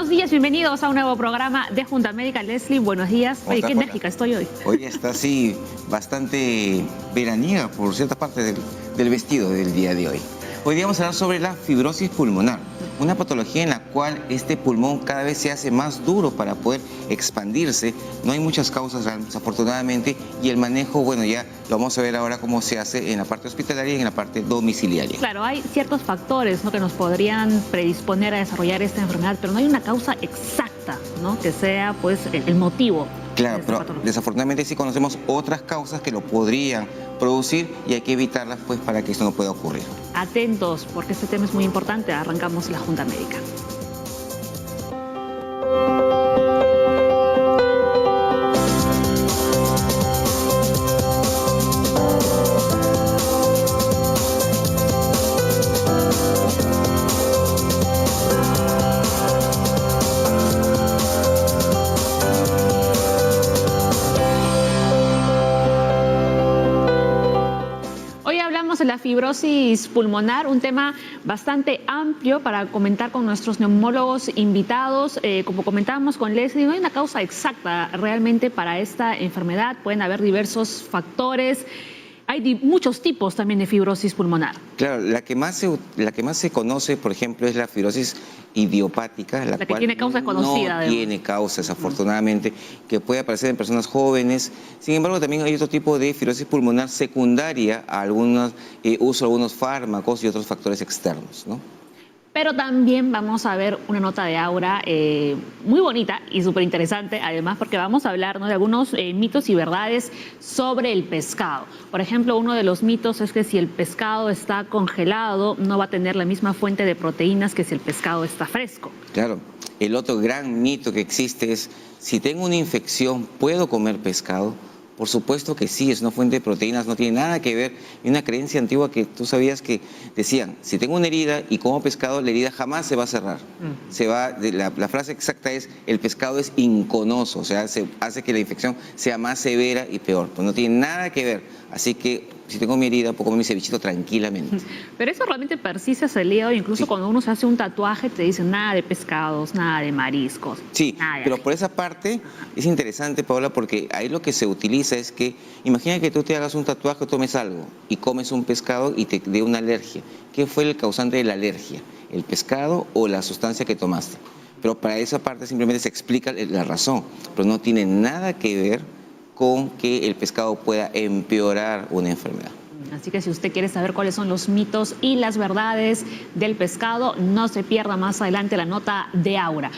buenos días, bienvenidos a un nuevo programa de Junta Médica. Leslie, buenos días. Oye, qué enérgica estoy hoy. Hoy está así, bastante veraniega por cierta parte del vestido del día de hoy. Hoy día vamos a hablar sobre la fibrosis pulmonar, una patología en la cual este pulmón cada vez se hace más duro para poder expandirse. No hay muchas causas, desafortunadamente, y el manejo, bueno, ya lo vamos a ver ahora cómo se hace en la parte hospitalaria y en la parte domiciliaria. Claro, hay ciertos factores, ¿no?, que nos podrían predisponer a desarrollar esta enfermedad, pero no hay una causa exacta, ¿no?, que sea pues el motivo. Claro, pero desafortunadamente sí conocemos otras causas que lo podrían producir y hay que evitarlas pues para que esto no pueda ocurrir. Atentos, porque este tema es muy importante. Arrancamos la Junta Médica. De la fibrosis pulmonar, un tema bastante amplio para comentar con nuestros neumólogos invitados. Como comentábamos con Leslie, no hay una causa exacta realmente para esta enfermedad. Pueden haber diversos factores. Hay muchos tipos también de fibrosis pulmonar. Claro, la que más se conoce, por ejemplo, es la fibrosis idiopática, la que cual tiene causa conocida. No tiene causas, afortunadamente, que puede aparecer en personas jóvenes. Sin embargo, también hay otro tipo de fibrosis pulmonar secundaria a uso de algunos fármacos y otros factores externos, ¿no? Pero también vamos a ver una nota de Aura muy bonita y súper interesante, además, porque vamos a hablar, ¿no?, de algunos mitos y verdades sobre el pescado. Por ejemplo, uno de los mitos es que si el pescado está congelado, no va a tener la misma fuente de proteínas que si el pescado está fresco. Claro, el otro gran mito que existe es, si tengo una infección, ¿puedo comer pescado? Por supuesto que sí, es una fuente de proteínas, no tiene nada que ver. Hay una creencia antigua que tú sabías que decían, si tengo una herida y como pescado, la herida jamás se va a cerrar. La frase exacta es, el pescado es inconoso, o sea, hace que la infección sea más severa y peor. Pues no tiene nada que ver, así que si tengo mi herida, puedo comer mi cevichito tranquilamente. Pero eso realmente persiste hasta el día de hoy. Incluso sí, cuando uno se hace un tatuaje te dicen nada de pescados, nada de mariscos. Sí, pero por esa parte es interesante, Paola, porque ahí lo que se utiliza es que, imagina que tú te hagas un tatuaje o tomes algo y comes un pescado y te dé una alergia. ¿Qué fue el causante de la alergia? ¿El pescado o la sustancia que tomaste? Pero para esa parte simplemente se explica la razón, pero no tiene nada que ver con que el pescado pueda empeorar una enfermedad. Así que si usted quiere saber cuáles son los mitos y las verdades del pescado, no se pierda más adelante la nota de Aura.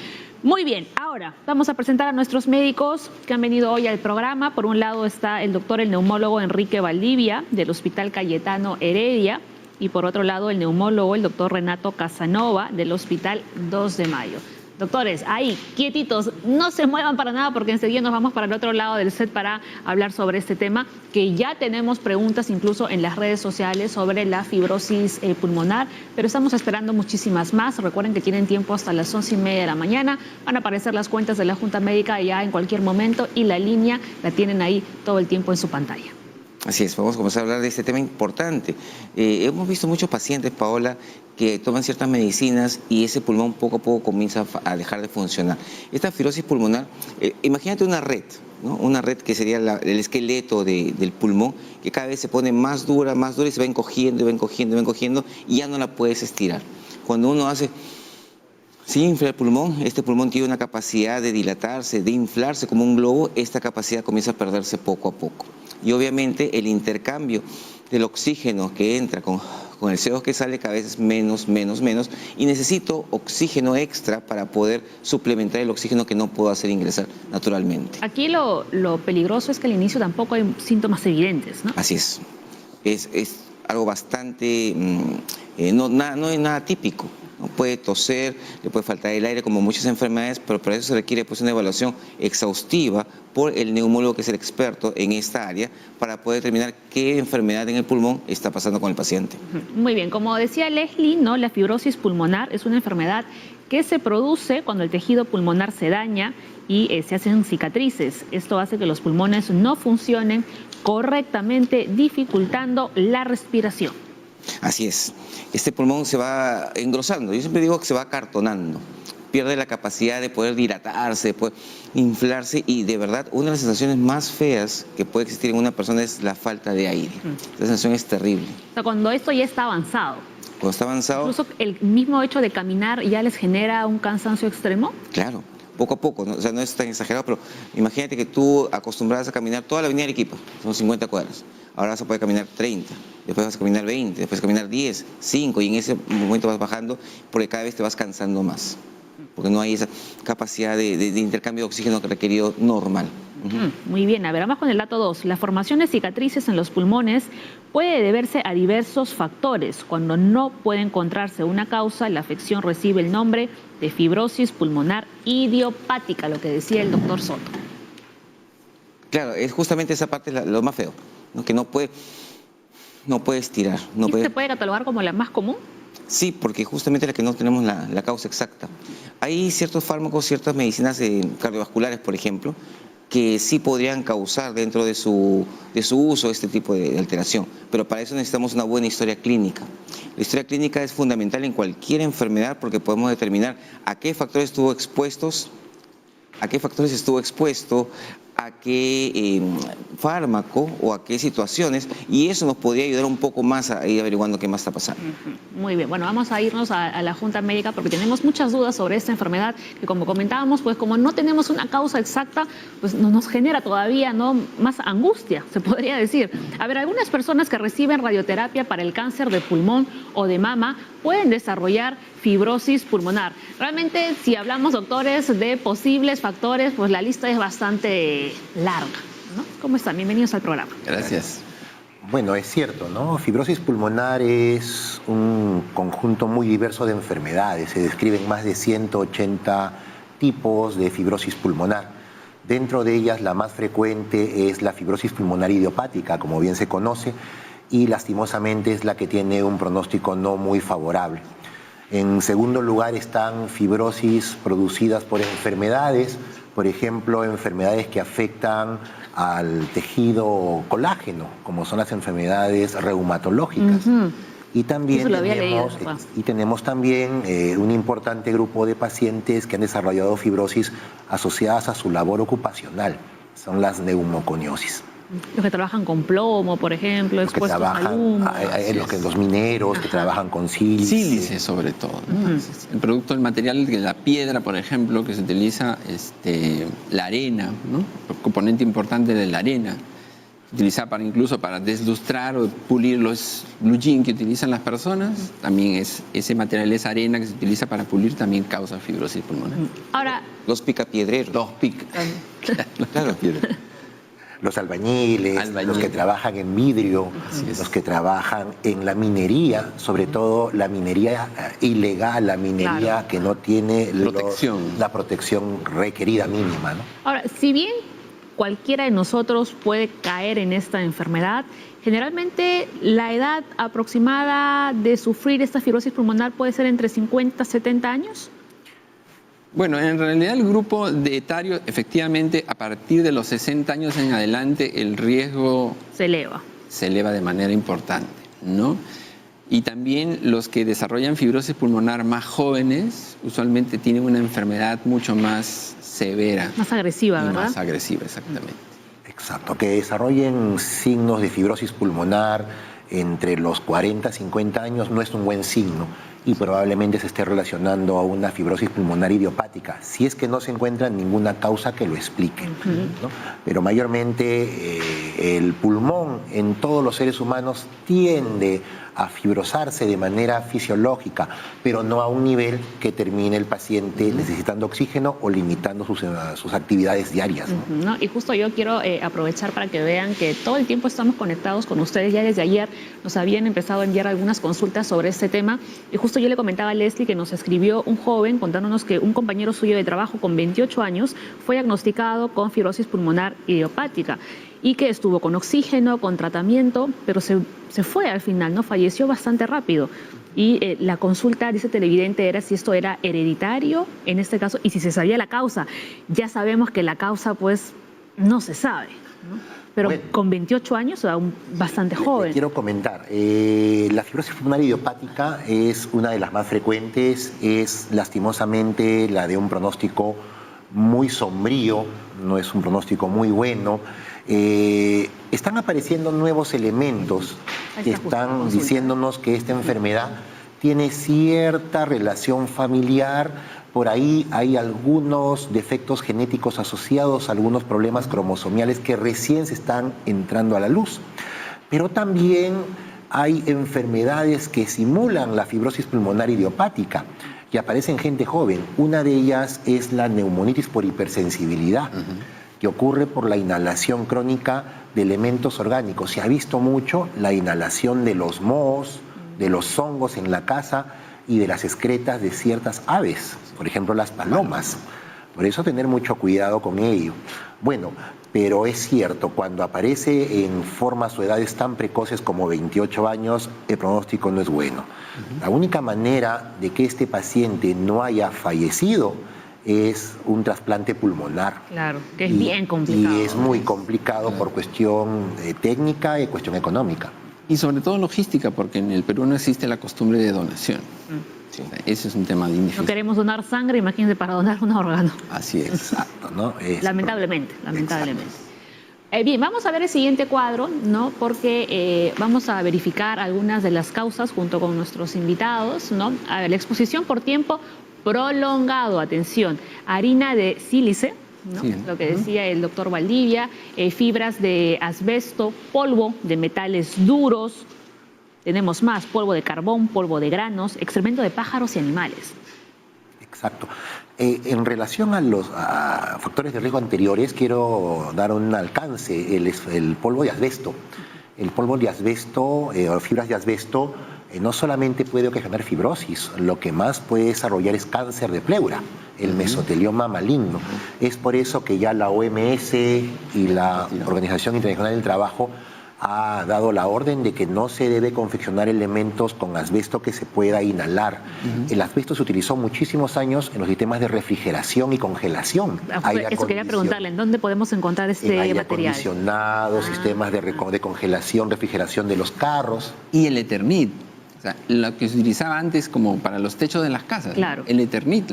Muy bien, ahora vamos a presentar a nuestros médicos que han venido hoy al programa. Por un lado está el doctor, el neumólogo Enrique Valdivia, del Hospital Cayetano Heredia, y por otro lado el neumólogo, el doctor Renato Casanova, del Hospital 2 de Mayo. Doctores, ahí, quietitos, no se muevan para nada porque enseguida nos vamos para el otro lado del set para hablar sobre este tema, que ya tenemos preguntas incluso en las redes sociales sobre la fibrosis pulmonar, pero estamos esperando muchísimas más. Recuerden que tienen tiempo hasta las 11:30 de la mañana, van a aparecer las cuentas de la Junta Médica ya en cualquier momento y la línea la tienen ahí todo el tiempo en su pantalla. Así es, vamos a comenzar a hablar de este tema importante. Hemos visto muchos pacientes, Paola, que toman ciertas medicinas y ese pulmón poco a poco comienza a dejar de funcionar. Esta fibrosis pulmonar, imagínate una red, ¿no? Una red que sería el esqueleto del pulmón, que cada vez se pone más dura y se va encogiendo, y ya no la puedes estirar. Cuando uno se infla el pulmón, este pulmón tiene una capacidad de dilatarse, de inflarse como un globo, esta capacidad comienza a perderse poco a poco. Y obviamente el intercambio del oxígeno que entra con el CO2 que sale cada vez es menos, y necesito oxígeno extra para poder suplementar el oxígeno que no puedo hacer ingresar naturalmente. Aquí lo peligroso es que al inicio tampoco hay síntomas evidentes, ¿no? Así es. Es algo bastante, no es nada típico. No puede toser, le puede faltar el aire como muchas enfermedades, pero para eso se requiere pues una evaluación exhaustiva por el neumólogo, que es el experto en esta área, para poder determinar qué enfermedad en el pulmón está pasando con el paciente. Muy bien, como decía Leslie, ¿no?, la fibrosis pulmonar es una enfermedad que se produce cuando el tejido pulmonar se daña y se hacen cicatrices. Esto hace que los pulmones no funcionen correctamente, dificultando la respiración. Así es. Este pulmón se va engrosando. Yo siempre digo que se va acartonando. pierde la capacidad de poder dilatarse, de poder inflarse, y de verdad una de las sensaciones más feas que puede existir en una persona es la falta de aire. La sensación es terrible. O sea, cuando esto ya está avanzado. Cuando está avanzado... Incluso el mismo hecho de caminar ya les genera un cansancio extremo. Claro, poco a poco, ¿no? O sea, no es tan exagerado, pero imagínate que tú acostumbrabas a caminar toda la avenida Arequipa, son 50 cuadras. Ahora vas a poder caminar 30, después vas a caminar 20, después caminar 10, 5, y en ese momento vas bajando porque cada vez te vas cansando más, porque no hay esa capacidad de intercambio de oxígeno requerido normal. Muy bien, a ver, vamos con el dato 2. La formación de cicatrices en los pulmones puede deberse a diversos factores. Cuando no puede encontrarse una causa, la afección recibe el nombre de fibrosis pulmonar idiopática, lo que decía el doctor Soto. Claro, es justamente esa parte lo más feo, ¿no? Que no puede estirar. ¿Se puede catalogar como la más común? Sí, porque justamente la que no tenemos la causa exacta. Hay ciertos fármacos, ciertas medicinas cardiovasculares, por ejemplo, que sí podrían causar dentro de su uso este tipo de alteración, pero para eso necesitamos una buena historia clínica. La historia clínica es fundamental en cualquier enfermedad porque podemos determinar a qué factores estuvo expuesto, a qué fármaco o a qué situaciones, y eso nos podría ayudar un poco más a ir averiguando qué más está pasando. Muy bien, bueno, vamos a irnos a la Junta Médica porque tenemos muchas dudas sobre esta enfermedad que, como comentábamos, pues como no tenemos una causa exacta, pues nos genera todavía más angustia, se podría decir. A ver, algunas personas que reciben radioterapia para el cáncer de pulmón o de mama pueden desarrollar fibrosis pulmonar. Realmente, si hablamos, doctores, de posibles factores, pues la lista es bastante larga, ¿no? ¿Cómo están? Bienvenidos al programa. Gracias. Bueno, es cierto, ¿no? Fibrosis pulmonar es un conjunto muy diverso de enfermedades. Se describen más de 180 tipos de fibrosis pulmonar. Dentro de ellas, la más frecuente es la fibrosis pulmonar idiopática, como bien se conoce, y lastimosamente es la que tiene un pronóstico no muy favorable. En segundo lugar están fibrosis producidas por enfermedades, por ejemplo, enfermedades que afectan al tejido colágeno, como son las enfermedades reumatológicas. Y también tenemos también un importante grupo de pacientes que han desarrollado fibrosis asociadas a su labor ocupacional, son las neumoconiosis. Los que trabajan con plomo, por ejemplo, expuestos al humo. Los mineros que trabajan con sílice. Sílice, sobre todo, ¿no? El producto, el material de la piedra, por ejemplo, que se utiliza, la arena, ¿no? El componente importante de la arena. Se utiliza incluso para deslustrar o pulir los blue jeans que utilizan las personas. También ese material, esa arena que se utiliza para pulir, también causa fibrosis pulmonar. Ahora, los picapiedreros. Claro. Los albañiles, los que trabajan en vidrio, los que trabajan en la minería, sobre todo la minería ilegal, la minería que no tiene la protección requerida mínima, ¿no? Ahora, si bien cualquiera de nosotros puede caer en esta enfermedad, generalmente la edad aproximada de sufrir esta fibrosis pulmonar puede ser entre 50 y 70 años. Bueno, en realidad el grupo de etario, efectivamente, a partir de los 60 años en adelante, el riesgo se eleva de manera importante, ¿no? Y también los que desarrollan fibrosis pulmonar más jóvenes, usualmente tienen una enfermedad mucho más severa. Más agresiva, ¿verdad? Más agresiva, exactamente. Exacto, que desarrollen signos de fibrosis pulmonar entre los 40 y 50 años no es un buen signo y probablemente se esté relacionando a una fibrosis pulmonar idiopática, si es que no se encuentra ninguna causa que lo explique, ¿no? Pero mayormente el pulmón en todos los seres humanos tiende a fibrosarse de manera fisiológica, pero no a un nivel que termine el paciente necesitando oxígeno o limitando sus actividades diarias, ¿no? Y justo yo quiero aprovechar para que vean que todo el tiempo estamos conectados con ustedes. Ya desde ayer nos habían empezado a enviar algunas consultas sobre este tema y justo yo le comentaba a Leslie que nos escribió un joven contándonos que un compañero suyo de trabajo con 28 años fue diagnosticado con fibrosis pulmonar idiopática y que estuvo con oxígeno, con tratamiento, pero se fue al final, ¿no? Falleció bastante rápido. Y la consulta, dice televidente, era si esto era hereditario, en este caso, y si se sabía la causa. Ya sabemos que la causa, pues, no se sabe, ¿no? Pero Bueno. con 28 años, aún bastante Le joven. quiero comentar, la fibrosis pulmonar idiopática es una de las más frecuentes, es lastimosamente la de un pronóstico muy sombrío, no es un pronóstico muy bueno. Están apareciendo nuevos elementos Ahí que está justo la están consulta. diciéndonos que esta enfermedad tiene cierta relación familiar. Por ahí hay algunos defectos genéticos asociados, algunos problemas cromosomiales que recién se están entrando a la luz. Pero también hay enfermedades que simulan la fibrosis pulmonar idiopática, que aparece en gente joven. Una de ellas es la neumonitis por hipersensibilidad, que ocurre por la inhalación crónica de elementos orgánicos. Se ha visto mucho la inhalación de los mohos, de los hongos en la casa y de las excretas de ciertas aves, por ejemplo las palomas. Por eso tener mucho cuidado con ello. Bueno, pero es cierto, cuando aparece en formas o edades tan precoces como 28 años, el pronóstico no es bueno. La única manera de que este paciente no haya fallecido es un trasplante pulmonar. Claro, que es bien complicado. Y es muy complicado por cuestión técnica y cuestión económica. Y sobre todo logística, porque en el Perú no existe la costumbre de donación. Sí. O sea, ese es un tema bien No difícil. queremos donar sangre, imagínense, para donar un órgano. Así es. Exacto, ¿no? Lamentablemente. Bien, vamos a ver el siguiente cuadro, ¿no? Porque vamos a verificar algunas de las causas junto con nuestros invitados, ¿no? A ver, la exposición por tiempo prolongado, atención, harina de sílice, ¿no? Sí. Lo que decía el doctor Valdivia, fibras de asbesto, polvo de metales duros, tenemos más, polvo de carbón, polvo de granos, excremento de pájaros y animales. Exacto. En relación a los factores de riesgo anteriores, quiero dar un alcance, el polvo de asbesto. El polvo de asbesto o fibras de asbesto no solamente puede ocasionar fibrosis, lo que más puede desarrollar es cáncer de pleura, el mesotelioma maligno. Es por eso que ya la OMS y la Organización Internacional del Trabajo ha dado la orden de que no se debe confeccionar elementos con asbesto que se pueda inhalar. El asbesto se utilizó muchísimos años en los sistemas de refrigeración y congelación. Eso quería preguntarle, ¿en dónde podemos encontrar este en aire material? acondicionado, sistemas de congelación, refrigeración de los carros. Y el Eternit, o sea, lo que se utilizaba antes como para los techos de las casas. Claro. El Eternit,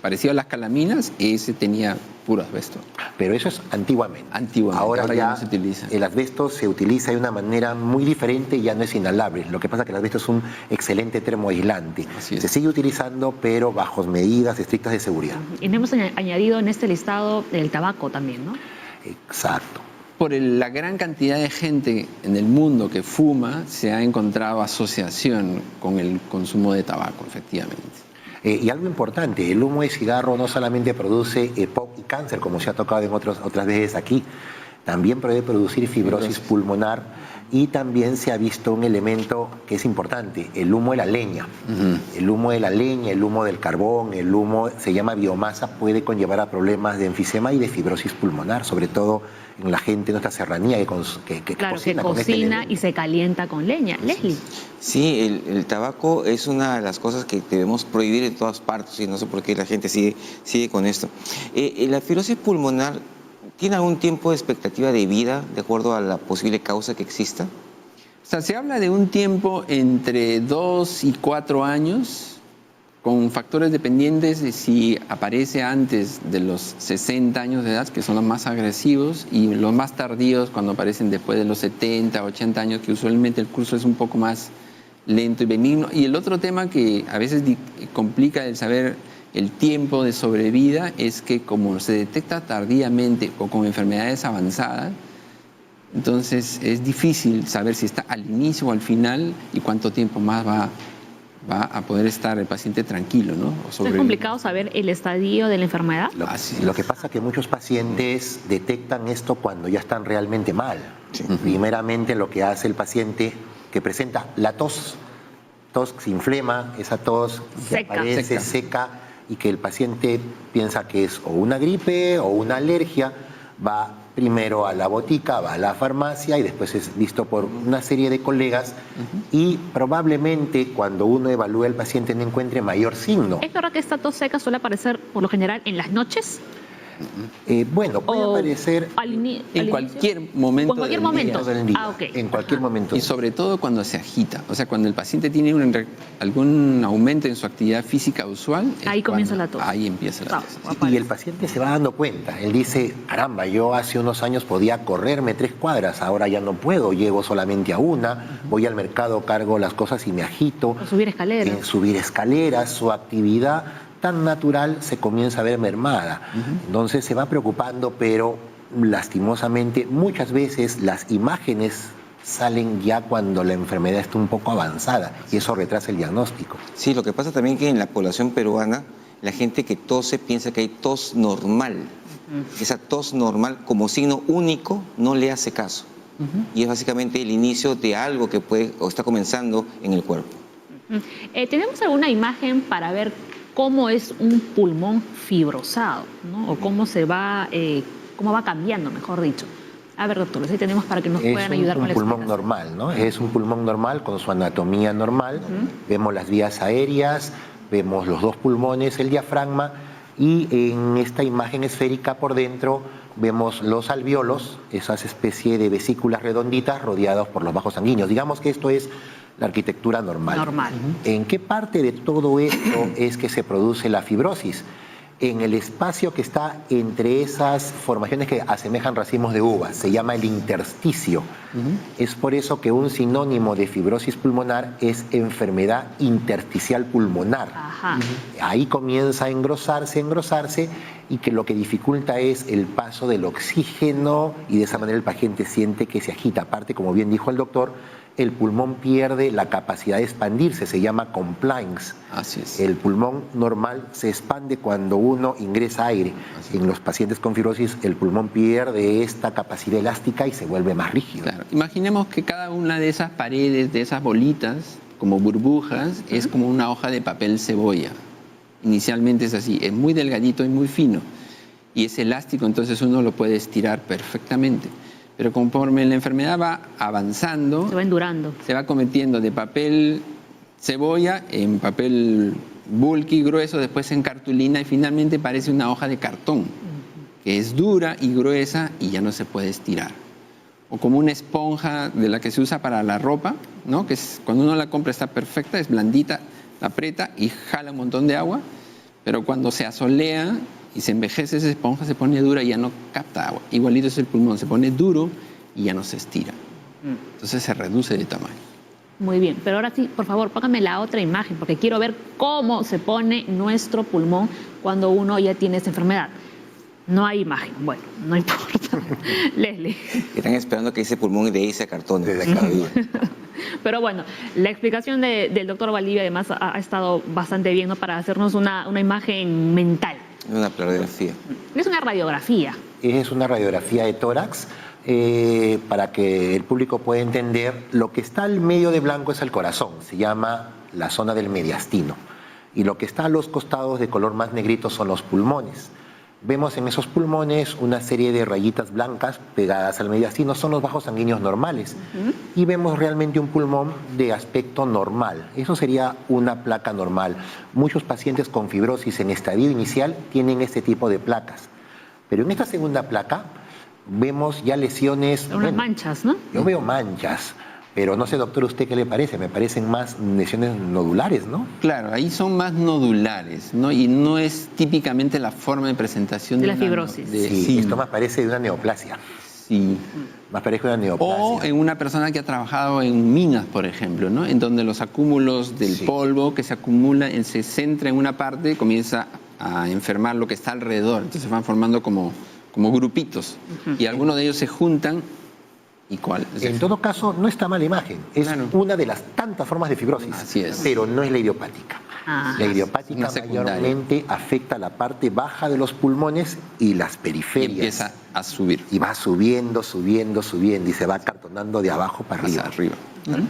parecido a las calaminas, ese tenía puro asbesto. Pero eso es antiguamente. Ahora ya ya no se utiliza. el asbesto se utiliza de una manera muy diferente y ya no es inhalable. Lo que pasa es que el asbesto es un excelente termoaislante. Así es. Se sigue utilizando, pero bajo medidas estrictas de seguridad. Y no hemos añadido en este listado el tabaco también, ¿no? Exacto. Por la gran cantidad de gente en el mundo que fuma, se ha encontrado asociación con el consumo de tabaco, efectivamente. Y algo importante, el humo de cigarro no solamente produce EPOC y cáncer, como se ha tocado en otras veces aquí, también puede producir fibrosis pulmonar y también se ha visto un elemento que es importante, el humo de la leña. El humo de la leña, el humo del carbón, el humo se llama biomasa, puede conllevar a problemas de enfisema y de fibrosis pulmonar, sobre todo en la gente de nuestra serranía que Claro, que cocina con este cocina elemento. y se calienta con leña. Leslie. Sí, el tabaco es una de las cosas que debemos prohibir en todas partes y no sé por qué la gente sigue con esto. La fibrosis pulmonar tiene algún tiempo de expectativa de vida de acuerdo a la posible causa que exista. O sea, se habla de un tiempo entre 2 y 4 años, con factores dependientes de si aparece antes de los 60 años de edad, que son los más agresivos, y los más tardíos cuando aparecen después de los 70, 80 años, que usualmente el curso es un poco más lento y benigno. Y el otro tema que a veces complica el saber el tiempo de sobrevida es que como se detecta tardíamente o con enfermedades avanzadas, entonces es difícil saber si está al inicio o al final y cuánto tiempo más va a poder estar el paciente tranquilo, ¿no? ¿Es complicado saber el estadio de la enfermedad? Lo que pasa es que muchos pacientes detectan esto cuando ya están realmente mal. Primeramente lo que hace el paciente que presenta la tos se inflama, esa tos que Seca. aparece seca y que el paciente piensa que es o una gripe o una alergia, va primero a la botica, va a la farmacia y después es visto por una serie de colegas y probablemente cuando uno evalúa al paciente no encuentre mayor signo. ¿Es verdad que esta tos seca suele aparecer por lo general en las noches? Bueno, puede O aparecer En cualquier momento. O en cualquier del momento. día. todo el día, Ah, ok. en cualquier momento. Y sobre todo cuando se agita. O sea, cuando el paciente tiene algún aumento en su actividad física usual. es Ahí comienza cuando- la tos. Ahí empieza la Ah, tos. Y el paciente se va dando cuenta. Él dice, caramba, yo hace unos años podía correrme 3 cuadras, ahora ya no puedo, llego solamente a una, voy al mercado, cargo las cosas y me agito. O subir escaleras. En subir escaleras, su actividad tan natural se comienza a ver mermada. Entonces se va preocupando, pero lastimosamente muchas veces las imágenes salen ya cuando la enfermedad está un poco avanzada y eso retrasa el diagnóstico. Sí, lo que pasa también que en la población peruana, la gente que tose piensa que hay tos normal. Esa tos normal como signo único no le hace caso. Y es básicamente el inicio de algo que puede o está comenzando en el cuerpo. ¿Tenemos alguna imagen para ver cómo es un pulmón fibrosado, ¿no? O cómo va cambiando, mejor dicho? A ver, doctores, ahí tenemos para que nos puedan ayudar con un la pulmón explicación. normal, ¿no? Es un pulmón normal con su anatomía normal. Vemos las vías aéreas, vemos los 2 pulmones, el diafragma, y en esta imagen esférica por dentro vemos los alvéolos, esas especies de vesículas redonditas rodeados por los vasos sanguíneos. Digamos que esto es la arquitectura normal. Normal. ¿En qué parte de todo esto es que se produce la fibrosis? En el espacio que está entre esas formaciones que asemejan racimos de uvas, se llama el intersticio. Es por eso que un sinónimo de fibrosis pulmonar es enfermedad intersticial pulmonar. Ajá. Ahí comienza a engrosarse, y que lo que dificulta es el paso del oxígeno y de esa manera el paciente siente que se agita. Aparte, como bien dijo el doctor, el pulmón pierde la capacidad de expandirse, se llama compliance. Así es. El pulmón normal se expande cuando uno ingresa aire. En los pacientes con fibrosis el pulmón pierde esta capacidad elástica y se vuelve más rígido. Claro. Imaginemos que cada una de esas paredes, de esas bolitas, como burbujas, es como una hoja de papel cebolla. Inicialmente es así, es muy delgadito y muy fino. Y es elástico, entonces uno lo puede estirar perfectamente. Pero conforme la enfermedad va avanzando, Se va endurando. se va convirtiendo de papel cebolla en papel bulky, grueso, después en cartulina y finalmente parece una hoja de cartón, que es dura y gruesa y ya no se puede estirar. O como una esponja de la que se usa para la ropa, ¿no? Que es, cuando uno la compra está perfecta, es blandita, la aprieta y jala un montón de agua, pero cuando se asolea y se envejece esa esponja se pone dura y ya no capta agua. Igualito es el pulmón, se pone duro y ya no se estira. Entonces se reduce de tamaño. Muy bien, pero ahora sí, por favor, póngame la otra imagen, porque quiero ver cómo se pone nuestro pulmón cuando uno ya tiene esta enfermedad. No hay imagen, bueno, no importa. Leslie. Están esperando que ese pulmón de ese cartón. Desde acá. Pero bueno, la explicación del doctor Valdivia además ha estado bastante bien, ¿no? Para hacernos una imagen mental. Una radiografía. Es una radiografía. Es una radiografía de tórax para que el público pueda entender. Lo que está al medio de blanco es el corazón, se llama la zona del mediastino. Y lo que está a los costados de color más negrito son los pulmones. Vemos en esos pulmones una serie de rayitas blancas pegadas al mediastino, son los vasos sanguíneos normales. Y vemos realmente un pulmón de aspecto normal. Eso sería una placa normal. Muchos pacientes con fibrosis en estadio inicial tienen este tipo de placas. Pero en esta segunda placa vemos ya lesiones... Unas manchas, ¿no? Yo veo manchas, pero no sé, doctor, ¿usted qué le parece? Me parecen más lesiones nodulares, ¿no? Claro, ahí son más nodulares, ¿no? Y no es típicamente la forma de presentación De la una fibrosis. Sí, esto más parece de una neoplasia. Sí. Más parece una neoplasia. O en una persona que ha trabajado en minas, por ejemplo, ¿no? En donde los acúmulos del Sí. polvo que se acumula, se centra en una parte, comienza a enfermar lo que está alrededor. Entonces se van formando como grupitos. Y algunos de ellos se juntan. ¿Y cuál? En todo caso, no está mala imagen. Es Claro. una de las tantas formas de fibrosis. Así es. Pero no es la idiopática. Ah. La Una idiopática secundaria. mayormente afecta la parte baja de los pulmones y las Y periferias. empieza a subir Y va subiendo, subiendo, subiendo y se va acartonando de abajo para hacia arriba. arriba.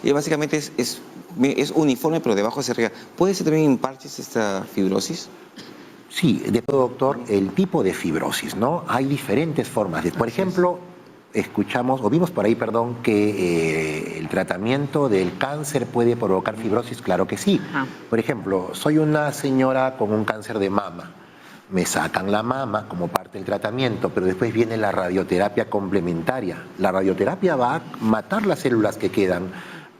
Y básicamente es uniforme, pero de abajo hacia arriba. ¿Puede ser también en parches esta fibrosis? Sí, de todo, doctor, el tipo de fibrosis, ¿no? Hay diferentes formas. Por ejemplo, escuchamos, o vimos por ahí, perdón, que el tratamiento del cáncer puede provocar fibrosis. Claro que sí. Ah. Por ejemplo, soy una señora con un cáncer de mama. me sacan la mama como parte del tratamiento, pero después viene la radioterapia complementaria. La radioterapia va a matar las células que quedan,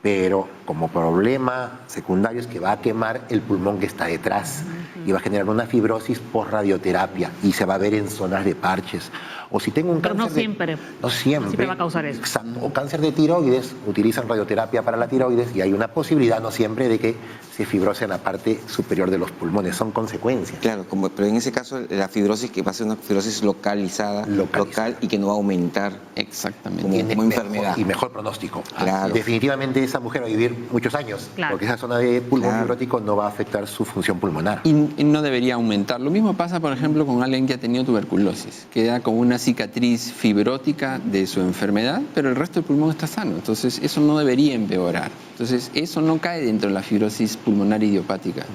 pero como problema secundario es que va a quemar el pulmón que está detrás y va a generar una fibrosis por radioterapia y se va a ver en zonas de parches. O si tengo un Pero cáncer no siempre. no siempre. No siempre va a causar eso. Exacto. O cáncer de tiroides, utilizan radioterapia para la tiroides y hay una posibilidad, no siempre, de que se fibrose en la parte superior de los pulmones. Son consecuencias. Claro, pero en ese caso la fibrosis que va a ser una fibrosis localizada, local y que no va a aumentar. Exactamente. Como enfermedad. Y mejor pronóstico. Claro. Definitivamente esa mujer va a vivir muchos años, porque esa zona de pulmón fibrótico no va a afectar su función pulmonar. Y no debería aumentar. Lo mismo pasa, por ejemplo, con alguien que ha tenido tuberculosis. Queda con una cicatriz fibrótica de su enfermedad, pero el resto del pulmón está sano. Entonces, eso no debería empeorar. Entonces, eso no cae dentro de la fibrosis pulmonar idiopática.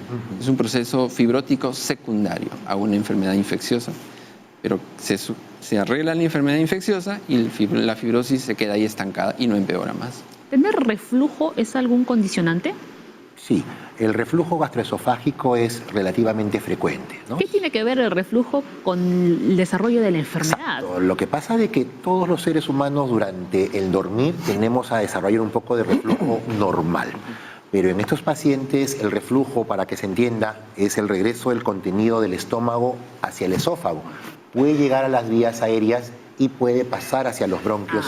Es un proceso fibrótico secundario a una enfermedad infecciosa. Pero se arregla la enfermedad infecciosa y la fibrosis se queda ahí estancada y no empeora más. ¿Tener reflujo es algún condicionante? Sí, el reflujo gastroesofágico es relativamente frecuente, ¿no? ¿Qué tiene que ver el reflujo con el desarrollo de la enfermedad? Exacto. Lo que pasa es que todos los seres humanos durante el dormir tendemos a desarrollar un poco de reflujo normal. Pero en estos pacientes el reflujo, para que se entienda, es el regreso del contenido del estómago hacia el esófago. Puede llegar a las vías aéreas y puede pasar hacia los bronquios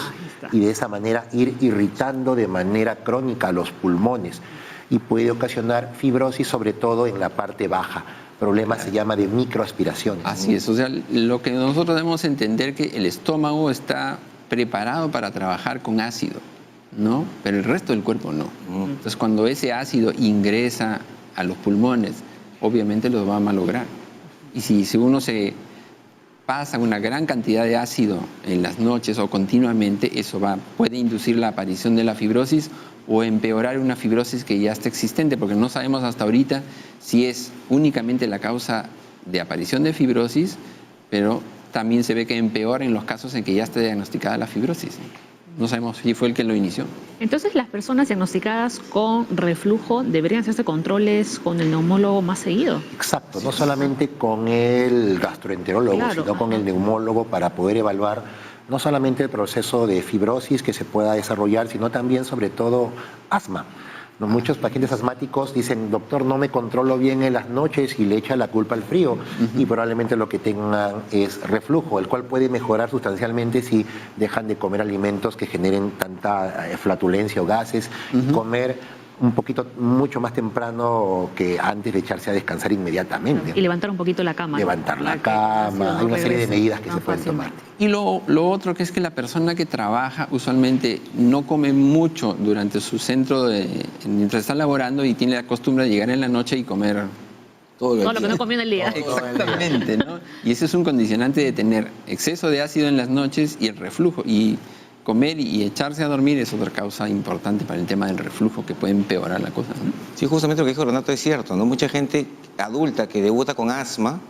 y de esa manera ir irritando de manera crónica los pulmones y puede ocasionar fibrosis, sobre todo en la parte baja. El problema se llama de microaspiración. Así es, o sea, lo que nosotros debemos entender que el estómago está preparado para trabajar con ácido, ¿no? Pero el resto del cuerpo no. Entonces, cuando ese ácido ingresa a los pulmones, obviamente los va a malograr. Y si uno se pasa una gran cantidad de ácido en las noches o continuamente, eso puede inducir la aparición de la fibrosis o empeorar una fibrosis que ya está existente, porque no sabemos hasta ahorita si es únicamente la causa de aparición de fibrosis, pero también se ve que empeora en los casos en que ya está diagnosticada la fibrosis. No sabemos si fue el que lo inició. Entonces, las personas diagnosticadas con reflujo deberían hacerse controles con el neumólogo más seguido. Exacto, no solamente con el gastroenterólogo, sino con el neumólogo para poder evaluar no solamente el proceso de fibrosis que se pueda desarrollar, sino también, sobre todo, asma. Muchos pacientes asmáticos dicen, doctor, no me controlo bien en las noches y le echa la culpa al frío y probablemente lo que tengan es reflujo, el cual puede mejorar sustancialmente si dejan de comer alimentos que generen tanta flatulencia o gases, comer un poquito mucho más temprano que antes de echarse a descansar inmediatamente. Y levantar un poquito la cama. Levantar la cama, hay una serie de medidas que se pueden tomar. Y lo otro que es que la persona que trabaja usualmente no come mucho durante su centro, mientras está laborando, y tiene la costumbre de llegar en la noche y comer todo lo que no comió en el día. Exactamente, ¿no? Y ese es un condicionante de tener exceso de ácido en las noches y el reflujo. Y comer y echarse a dormir es otra causa importante para el tema del reflujo que puede empeorar la cosa, ¿no? Sí, justamente lo que dijo Renato es cierto, ¿no? Mucha gente adulta que debuta con asma,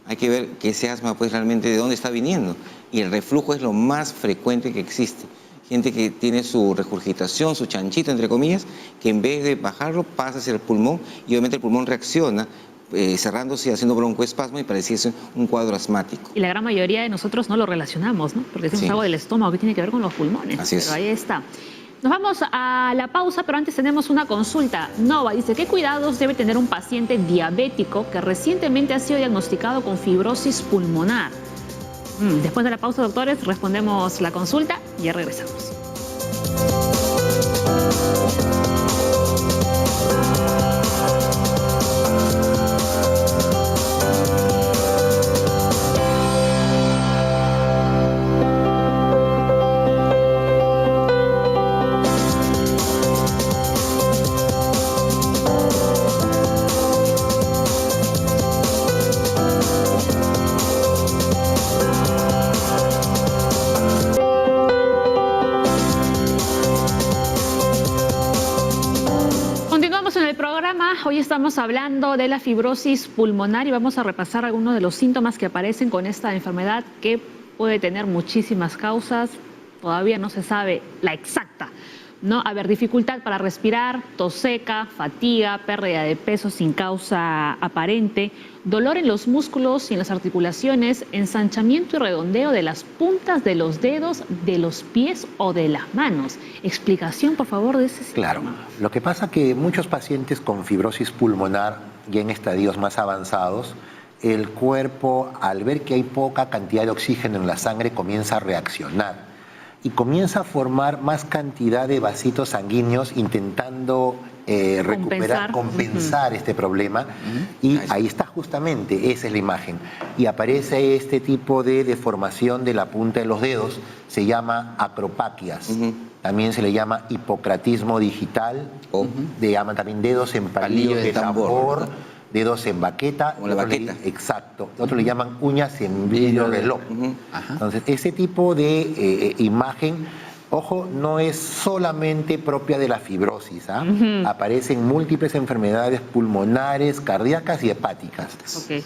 hay que ver que ese asma pues realmente de dónde está viniendo. Y el reflujo es lo más frecuente que existe. Gente que tiene su regurgitación, su chanchito, entre comillas, que en vez de bajarlo pasa hacia el pulmón y obviamente el pulmón reacciona cerrándose y haciendo broncoespasmo y pareciese un cuadro asmático. Y la gran mayoría de nosotros no lo relacionamos, ¿no? Porque decimos algo del estómago que tiene que ver con los pulmones. Así es. Pero ahí está. Nos vamos a la pausa, pero antes tenemos una consulta. Nova dice, ¿qué cuidados debe tener un paciente diabético que recientemente ha sido diagnosticado con fibrosis pulmonar? Después de la pausa, doctores, respondemos la consulta y ya regresamos. Hoy estamos hablando de la fibrosis pulmonar y vamos a repasar algunos de los síntomas que aparecen con esta enfermedad que puede tener muchísimas causas. Todavía no se sabe la exacta, ¿no? A ver, dificultad para respirar, tos seca, fatiga, pérdida de peso sin causa aparente, dolor en los músculos y en las articulaciones, ensanchamiento y redondeo de las puntas de los dedos, de los pies o de las manos. Explicación, por favor, de ese síntoma. Claro, lo que pasa que muchos pacientes con fibrosis pulmonar, ya en estadios más avanzados, el cuerpo, al ver que hay poca cantidad de oxígeno en la sangre, comienza a reaccionar y comienza a formar más cantidad de vasitos sanguíneos intentando compensar este problema. Y ahí está justamente, esa es la imagen. Y aparece este tipo de deformación de la punta de los dedos, se llama acropaquias. También se le llama hipocratismo digital, o le llaman también dedos en palillo de tambor, dedos en baqueta. Como la baqueta. Exacto. Otros le llaman uñas en vidrio reloj. Entonces, ese tipo de imagen, ojo, no es solamente propia de la fibrosis. Aparecen múltiples enfermedades pulmonares, cardíacas y hepáticas.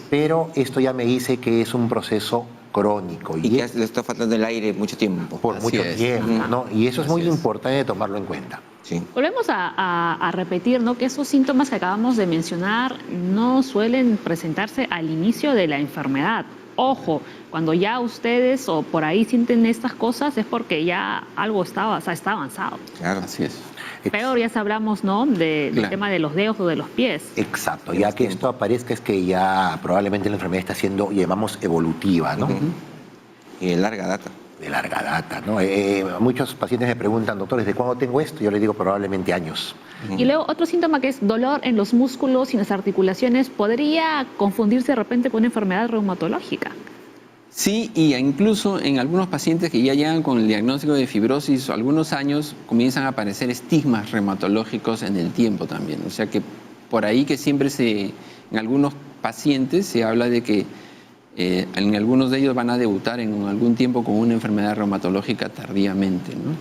Pero esto ya me dice que es un proceso crónico. Y que le está faltando el aire mucho tiempo. Por mucho tiempo, ¿no? Y eso es muy importante tomarlo en cuenta. Sí. Volvemos a repetir, ¿no?, que esos síntomas que acabamos de mencionar no suelen presentarse al inicio de la enfermedad. Ojo, cuando ya ustedes o por ahí sienten estas cosas es porque ya algo está avanzado. Claro, Así es. Peor, ya hablamos, ¿no?, del tema de los dedos o de los pies. Exacto, ya que esto aparezca es que ya probablemente la enfermedad está siendo, llamamos, evolutiva, ¿no? Y de larga data. De larga data, ¿no? Muchos pacientes me preguntan, doctor, ¿desde cuándo tengo esto? Yo les digo probablemente años. Y luego otro síntoma que es dolor en los músculos y en las articulaciones, ¿podría confundirse de repente con una enfermedad reumatológica? Sí, y incluso en algunos pacientes que ya llegan con el diagnóstico de fibrosis, algunos años comienzan a aparecer estigmas reumatológicos en el tiempo también. O sea que por ahí que siempre en algunos pacientes se habla de que en algunos de ellos van a debutar en algún tiempo con una enfermedad reumatológica tardíamente, ¿no?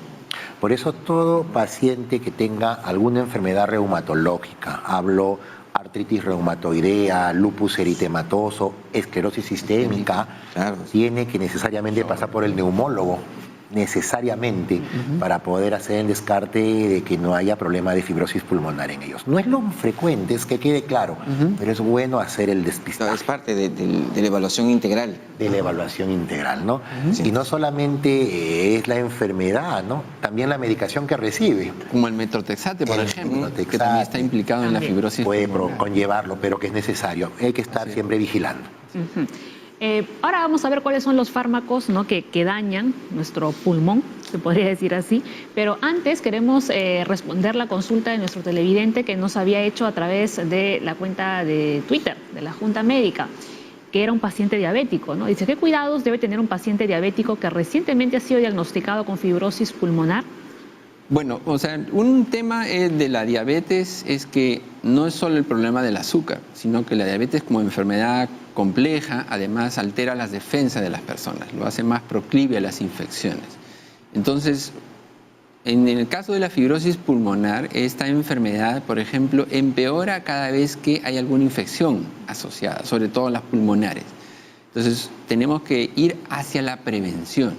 Por eso todo paciente que tenga alguna enfermedad reumatológica, hablo artritis reumatoidea, lupus eritematoso, esclerosis sistémica, tiene que necesariamente pasar por el neumólogo, necesariamente, para poder hacer el descarte de que no haya problema de fibrosis pulmonar en ellos. No es lo frecuente, es que quede claro, pero es bueno hacer el despistaje. Es parte de la evaluación integral. De la evaluación integral, ¿no? Y no solamente es la enfermedad, ¿no? También la medicación que recibe. Como el metrotexate, por ejemplo, que también está implicado en la fibrosis puede pulmonar. conllevarlo, pero que es necesario. Hay que estar siempre vigilando. Ahora vamos a ver cuáles son los fármacos, ¿no?, que dañan nuestro pulmón, se podría decir así. Pero antes queremos responder la consulta de nuestro televidente que nos había hecho a través de la cuenta de Twitter de la Junta Médica, que era un paciente diabético, ¿no? Dice, ¿qué cuidados debe tener un paciente diabético que recientemente ha sido diagnosticado con fibrosis pulmonar? Bueno, o sea, un tema de la diabetes es que no es solo el problema del azúcar, sino que la diabetes como enfermedad compleja, además altera las defensas de las personas, lo hace más proclive a las infecciones. Entonces, en el caso de la fibrosis pulmonar, esta enfermedad, por ejemplo, empeora cada vez que hay alguna infección asociada, sobre todo las pulmonares. Entonces, tenemos que ir hacia la prevención.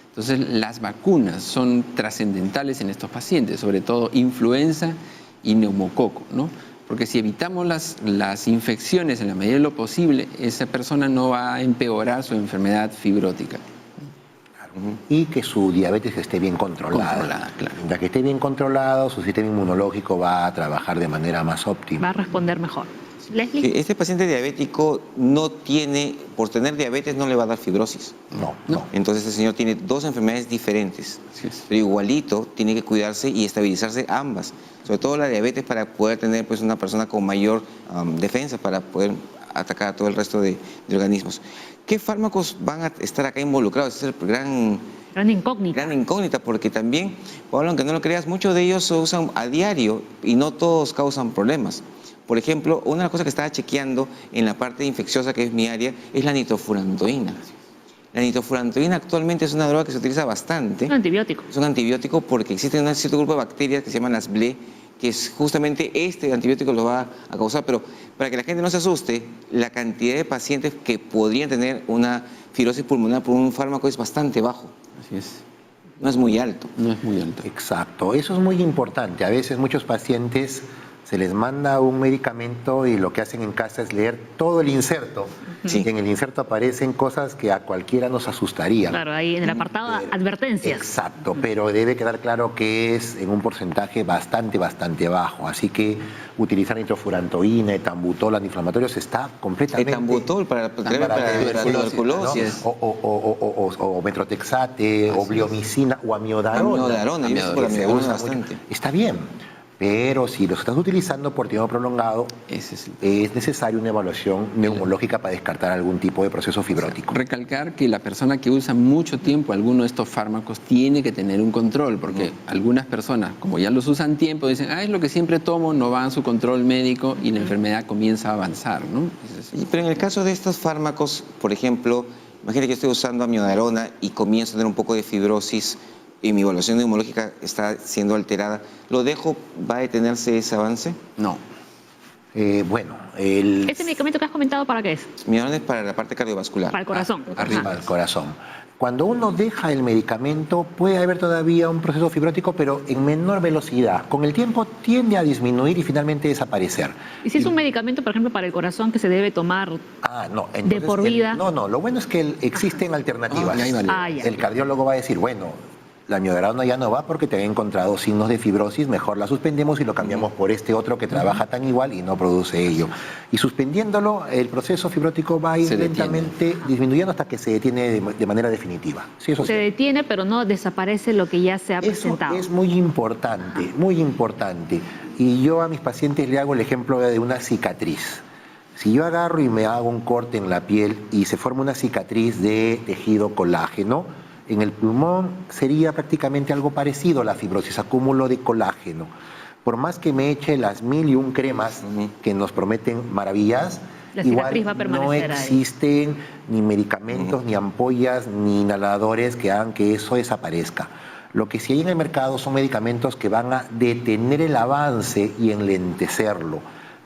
Entonces, las vacunas son trascendentales en estos pacientes, sobre todo influenza y neumococo, ¿no? Porque si evitamos las infecciones en la medida de lo posible, esa persona no va a empeorar su enfermedad fibrótica. Y que su diabetes esté bien controlada. Claro. Ya que esté bien controlado, su sistema inmunológico va a trabajar de manera más óptima. Va a responder mejor. Leslie. Este paciente diabético no tiene, por tener diabetes no le va a dar fibrosis. No. Entonces este señor tiene dos enfermedades diferentes, pero igualito tiene que cuidarse y estabilizarse ambas. Sobre todo la diabetes para poder tener pues una persona con mayor defensa para poder atacar a todo el resto de organismos. ¿Qué fármacos van a estar acá involucrados? Esa es el Gran incógnita. Gran incógnita, porque también, Pablo, aunque no lo creas, muchos de ellos se usan a diario y no todos causan problemas. Por ejemplo, una de las cosas que estaba chequeando en la parte infecciosa, que es mi área, es la nitrofurantoína. La nitrofurantoína actualmente es una droga que se utiliza bastante. Un antibiótico. Es un antibiótico porque existe un cierto grupo de bacterias que se llaman las BLE, que es justamente este antibiótico lo va a causar. Pero para que la gente no se asuste, la cantidad de pacientes que podrían tener una fibrosis pulmonar por un fármaco es bastante bajo. Así es. No es muy alto. No es muy alto. Exacto, eso es muy importante. A veces muchos pacientes se les manda un medicamento y lo que hacen en casa es leer todo el inserto. Sí. Y en el inserto aparecen cosas que a cualquiera nos asustarían. Claro, ahí en el apartado advertencias. Exacto, pero debe quedar claro que es en un porcentaje bastante bajo. Así que utilizar nitrofurantoína, etambutol, antiinflamatorios está completamente... Etambutol para tuberculosis. ¿no? O metrotexate, o bliomicina, o amiodarona. Amiodarona, yo uso por que se amiodarona usa bastante. mucho. Está bien, pero si los estás utilizando por tiempo prolongado, Ese es es necesaria una evaluación neumológica para descartar algún tipo de proceso fibrótico. Recalcar que la persona que usa mucho tiempo alguno de estos fármacos tiene que tener un control, porque algunas personas, como ya los usan tiempo, dicen, es lo que siempre tomo, no van a su control médico y la enfermedad comienza a avanzar, ¿no? Pero en el caso de estos fármacos, por ejemplo, imagínate que estoy usando amiodarona y comienzo a tener un poco de fibrosis y mi evaluación neumológica está siendo alterada, ¿lo dejo? ¿Va a detenerse ese avance? No. Bueno, ¿Ese medicamento que has comentado para qué es? Amiodarona es para la parte cardiovascular. Para el corazón. arriba. Ajá. al corazón. Cuando uno deja el medicamento, puede haber todavía un proceso fibrótico, pero en menor velocidad. Con el tiempo tiende a disminuir y finalmente desaparecer. ¿Y si es un medicamento, por ejemplo, para el corazón que se debe tomar? No. ¿De por vida? No, lo bueno es que existen alternativas. ya hay variedades. Ya. El cardiólogo va a decir, bueno, la amiodarona ya no va porque te ha encontrado signos de fibrosis, mejor la suspendemos y lo cambiamos por este otro que trabaja tan igual y no produce ello. Y suspendiéndolo, el proceso fibrótico va a ir Se lentamente disminuyendo hasta que se detiene de manera definitiva. Sí, eso Se sí. detiene, pero no desaparece lo que ya se ha Eso presentado. es muy importante, muy importante. Y yo a mis pacientes le hago el ejemplo de una cicatriz. Si yo agarro y me hago un corte en la piel y se forma una cicatriz de tejido colágeno, en el pulmón sería prácticamente algo parecido a la fibrosis, acúmulo de colágeno. Por más que me eche las 1001 cremas que nos prometen maravillas, La igual cicatriz va a no permanecer ahí. existen ni medicamentos, ni ampollas, ni inhaladores que hagan que eso desaparezca. Lo que sí hay en el mercado son medicamentos que van a detener el avance y enlentecerlo,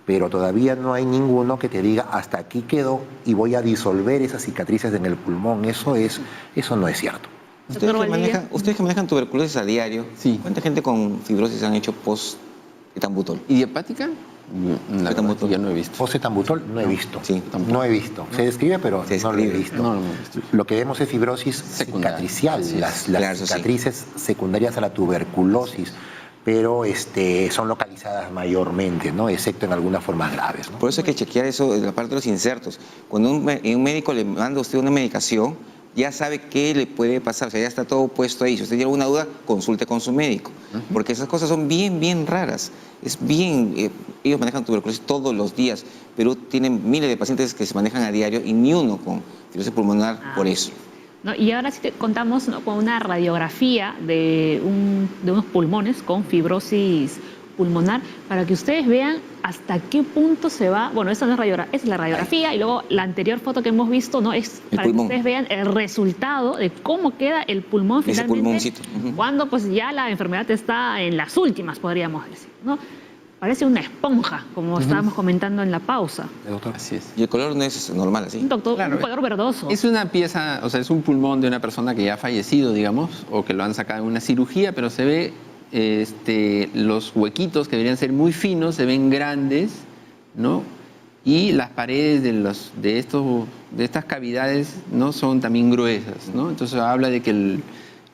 pero todavía no hay ninguno que te diga hasta aquí quedó y voy a disolver esas cicatrices en el pulmón. Eso no es cierto. Ustedes Doctor Valdivia. ustedes que manejan tuberculosis a diario, Sí. ¿cuánta gente con fibrosis han hecho post-etambutol? ¿Idiopática? La verdad que yo no he visto. Posetambutol no he visto. Sí, tampoco. No he visto. Se describe, pero Se no lo he describe. visto. No lo hemos visto. Lo que vemos es fibrosis Secundaria. cicatricial, Así es. las Claro, eso sí. cicatrices secundarias a la tuberculosis, pero son localizadas mayormente, ¿no? Excepto en algunas formas graves, ¿no? Por eso hay que chequear eso en la parte de los insertos. Cuando un médico le manda a usted una medicación, ya sabe qué le puede pasar, o sea, ya está todo puesto ahí. Si usted tiene alguna duda, consulte con su médico, porque esas cosas son bien raras. Es bien, ellos manejan tuberculosis todos los días, Perú tiene miles de pacientes que se manejan a diario y ni uno con fibrosis pulmonar por eso. ¿No? Y ahora sí te contamos, ¿no?, con una radiografía de unos pulmones con fibrosis pulmonar para que ustedes vean hasta qué punto se va. Bueno, esta no es radiografía, es la radiografía y luego la anterior foto que hemos visto, ¿no?, es El para pulmón. que ustedes vean el resultado de cómo queda el pulmón Ese finalmente pulmoncito. cuando pues ya la enfermedad está en las últimas, podríamos decir, ¿no? Parece una esponja, como estábamos comentando en la pausa. Doctor. Así es. Y el color no es normal, así. Un doctor, Claro, un color verdoso. Es una pieza, o sea, es un pulmón de una persona que ya ha fallecido, digamos, o que lo han sacado en una cirugía, pero se ve los huequitos que deberían ser muy finos, se ven grandes, ¿no? Y las paredes de estas cavidades no son también gruesas, ¿no? Entonces habla de que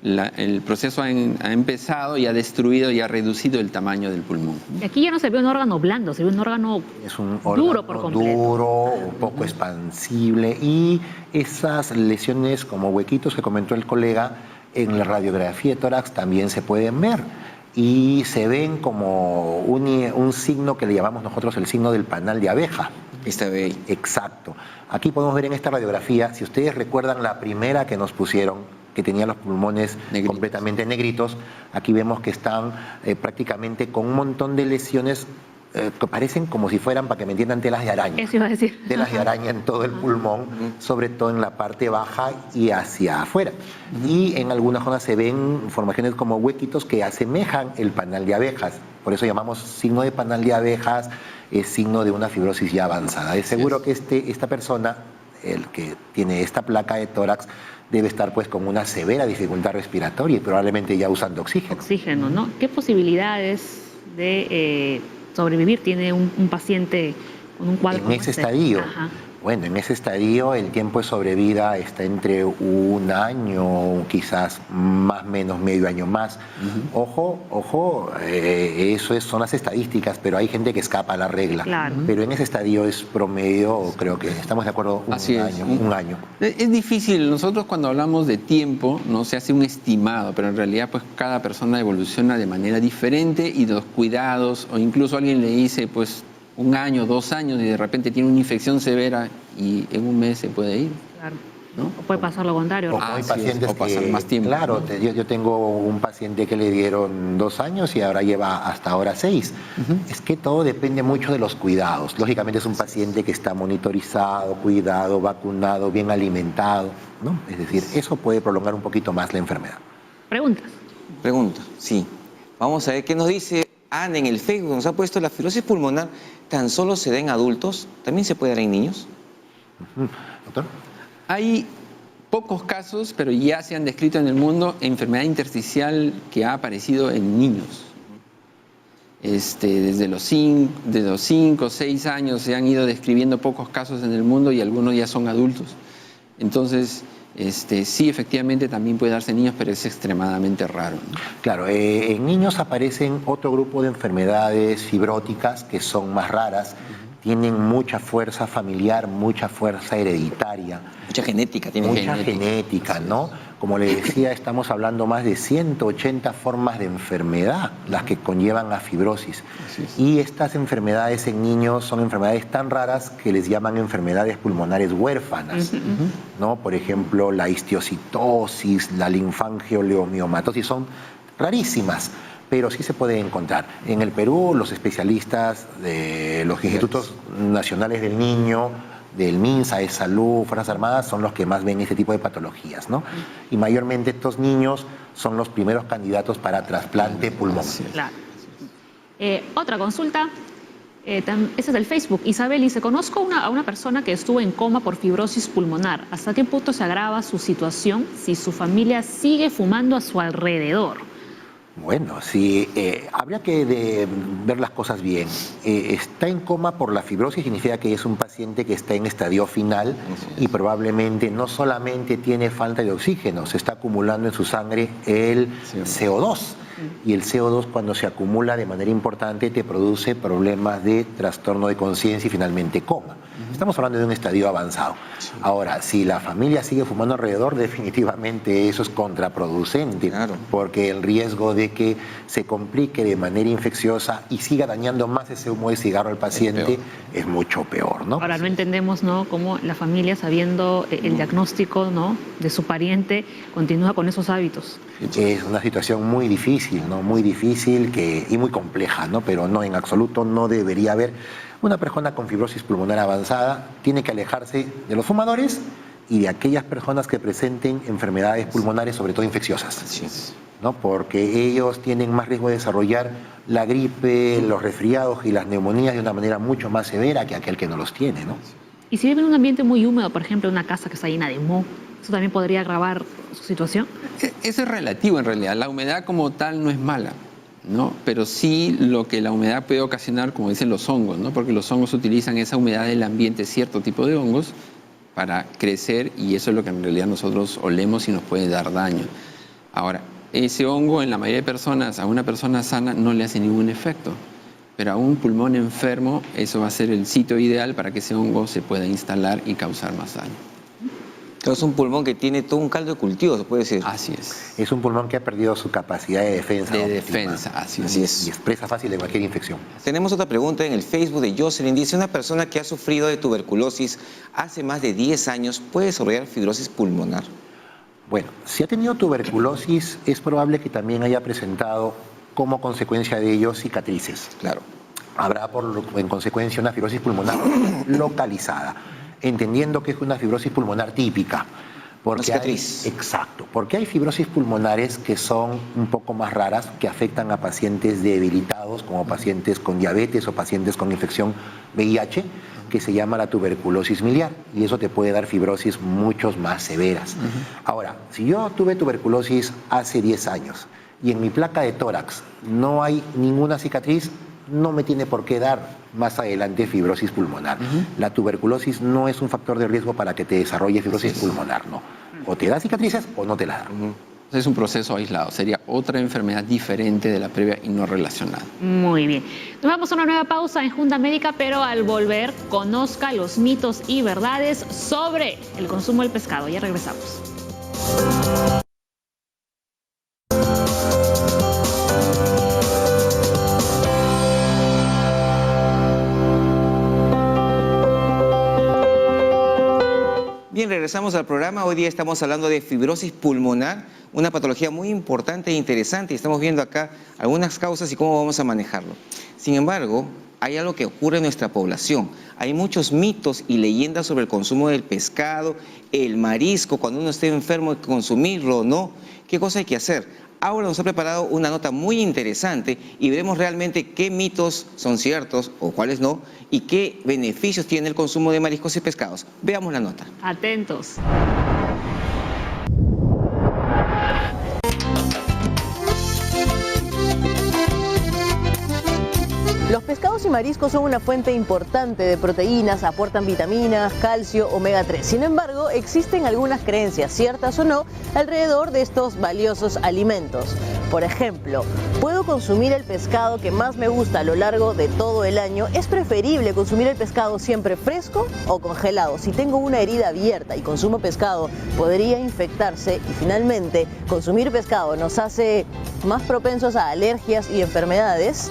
el proceso ha empezado y ha destruido y ha reducido el tamaño del pulmón. Y aquí ya no se ve un órgano blando, se ve un órgano Es un duro órgano por completo. duro, un poco expansible, y esas lesiones como huequitos que comentó el colega en la radiografía de tórax también se pueden ver y se ven como un signo que le llamamos nosotros el signo del panal de abeja. Esta ve ahí. Exacto. Aquí podemos ver en esta radiografía, si ustedes recuerdan la primera que nos pusieron, que tenía los pulmones Negritos. completamente negritos, aquí vemos que están prácticamente con un montón de lesiones que parecen como si fueran, para que me entiendan, telas de araña. Eso iba a decir. Telas de araña en todo el pulmón, sobre todo en la parte baja y hacia afuera. Y en algunas zonas se ven formaciones como huequitos que asemejan el panal de abejas. Por eso llamamos signo de panal de abejas, es signo de una fibrosis ya avanzada. Es seguro que esta persona el que tiene esta placa de tórax debe estar pues con una severa dificultad respiratoria y probablemente ya usando oxígeno. Oxígeno, ¿no? ¿Qué posibilidades de sobrevivir tiene un paciente con un cuadro En como ese este? estadio, Ajá. bueno, en ese estadio el tiempo de sobrevida está entre 1 año, quizás más o menos medio año más. Ojo, son las estadísticas, pero hay gente que escapa a la regla. Claro. Pero en ese estadio es promedio, creo que estamos de acuerdo, Así es. un año. Es difícil, nosotros cuando hablamos de tiempo, no se hace un estimado, pero en realidad pues cada persona evoluciona de manera diferente y los cuidados, o incluso alguien le dice pues 1 año, 2 años y de repente tiene una infección severa y en 1 mes se puede ir. Claro. ¿No? O puede pasar lo contrario. O hay Así es, pacientes o pasar que, más tiempo, claro, ¿no? yo tengo un paciente que le dieron 2 años y ahora lleva hasta ahora 6. Es que todo depende mucho de los cuidados. Lógicamente es un paciente que está monitorizado, cuidado, vacunado, bien alimentado, ¿no? Es decir, eso puede prolongar un poquito más la enfermedad. Preguntas. Pregunta, sí. Vamos a ver qué nos dice Ana en el Facebook. Nos ha puesto: la fibrosis pulmonar tan solo se da en adultos, ¿también se puede dar en niños? ¿Doctor? Hay pocos casos, pero ya se han descrito en el mundo enfermedad intersticial que ha aparecido en niños. Desde los 5 o 6 años se han ido describiendo pocos casos en el mundo y algunos ya son adultos. Entonces, sí, efectivamente también puede darse en niños, pero es extremadamente raro, ¿no? Claro, en niños aparecen otro grupo de enfermedades fibróticas que son más raras, tienen mucha fuerza familiar, mucha fuerza hereditaria. Mucha genética tiene. Mucha genética, ¿no? Como le decía, estamos hablando más de 180 formas de enfermedad las que conllevan a fibrosis. Y estas enfermedades en niños son enfermedades tan raras que les llaman enfermedades pulmonares huérfanas, ¿no? Por ejemplo, la histiocitosis, la linfangioleomiomatosis son rarísimas, pero sí se pueden encontrar. En el Perú, los especialistas de los Institutos Nacionales del Niño, del MINSA, de Salud, Fuerzas Armadas, son los que más ven este tipo de patologías, ¿no? Y mayormente estos niños son los primeros candidatos para trasplante pulmonar. Claro. Otra consulta. Ese es del Facebook. Isabel dice: conozco a una persona que estuvo en coma por fibrosis pulmonar. ¿Hasta qué punto se agrava su situación si su familia sigue fumando a su alrededor? Bueno, sí, habría que ver las cosas bien. Está en coma por la fibrosis, significa que es un paciente que está en estadio final y probablemente no solamente tiene falta de oxígeno, se está acumulando en su sangre el CO2. Y el CO2, cuando se acumula de manera importante, te produce problemas de trastorno de conciencia y finalmente coma. Estamos hablando de un estadio avanzado. Ahora, si la familia sigue fumando alrededor, definitivamente eso es contraproducente, porque el riesgo de que se complique de manera infecciosa y siga dañando más ese humo de cigarro al paciente es mucho peor, ¿no? Ahora, no entendemos, ¿no?, cómo la familia, sabiendo el diagnóstico, ¿no?, de su pariente, continúa con esos hábitos. Es una situación muy difícil, ¿no? Muy difícil y muy compleja, ¿no? Pero no, en absoluto no debería haber. Una persona con fibrosis pulmonar avanzada tiene que alejarse de los fumadores y de aquellas personas que presenten enfermedades pulmonares, sobre todo infecciosas, ¿no? Porque ellos tienen más riesgo de desarrollar la gripe, los resfriados y las neumonías de una manera mucho más severa que aquel que no los tiene, ¿no? Y si vive en un ambiente muy húmedo, por ejemplo, una casa que está llena de moho, ¿eso también podría agravar su situación? Eso es relativo en realidad. La humedad como tal no es mala, ¿no? Pero sí lo que la humedad puede ocasionar, como dicen los hongos, ¿no? Porque los hongos utilizan esa humedad del ambiente, cierto tipo de hongos, para crecer, y eso es lo que en realidad nosotros olemos y nos puede dar daño. Ahora, ese hongo en la mayoría de personas, a una persona sana no le hace ningún efecto, pero a un pulmón enfermo eso va a ser el sitio ideal para que ese hongo se pueda instalar y causar más daño. Es un pulmón que tiene todo un caldo de cultivo, se puede decir. Así es. Es un pulmón que ha perdido su capacidad de defensa. De óptima. defensa, así es. Y es presa fácil de cualquier infección. Tenemos otra pregunta en el Facebook de Jocelyn. Dice: una persona que ha sufrido de tuberculosis hace más de 10 años, ¿puede desarrollar fibrosis pulmonar? Bueno, si ha tenido tuberculosis, es probable que también haya presentado como consecuencia de ello cicatrices. Claro. Habrá en consecuencia una fibrosis pulmonar localizada, entendiendo que es una fibrosis pulmonar típica. Porque exacto, porque hay fibrosis pulmonares que son un poco más raras, que afectan a pacientes debilitados, como pacientes con diabetes o pacientes con infección VIH, que se llama la tuberculosis miliar, y eso te puede dar fibrosis muchos más severas. Ahora, si yo tuve tuberculosis hace 10 años y en mi placa de tórax no hay ninguna cicatriz, no me tiene por qué dar más adelante fibrosis pulmonar. La tuberculosis no es un factor de riesgo para que te desarrolle fibrosis pulmonar, no. O te da cicatrices o no te la da. Es un proceso aislado, sería otra enfermedad diferente de la previa y no relacionada. Muy bien. Nos vamos a una nueva pausa en Junta Médica, pero al volver, conozca los mitos y verdades sobre el consumo del pescado. Ya regresamos. Bien, regresamos al programa. Hoy día estamos hablando de fibrosis pulmonar, una patología muy importante e interesante. Estamos viendo acá algunas causas y cómo vamos a manejarlo. Sin embargo, hay algo que ocurre en nuestra población. Hay muchos mitos y leyendas sobre el consumo del pescado, el marisco, cuando uno esté enfermo, consumirlo o no. ¿Qué cosa hay que hacer? Ahora nos ha preparado una nota muy interesante y veremos realmente qué mitos son ciertos o cuáles no y qué beneficios tiene el consumo de mariscos y pescados. Veamos la nota. Atentos. Los pescados y mariscos son una fuente importante de proteínas, aportan vitaminas, calcio, omega 3. Sin embargo, existen algunas creencias, ciertas o no, alrededor de estos valiosos alimentos. Por ejemplo, ¿puedo consumir el pescado que más me gusta a lo largo de todo el año? ¿Es preferible consumir el pescado siempre fresco o congelado? Si tengo una herida abierta y consumo pescado, ¿podría infectarse? Y finalmente, ¿consumir pescado nos hace más propensos a alergias y enfermedades?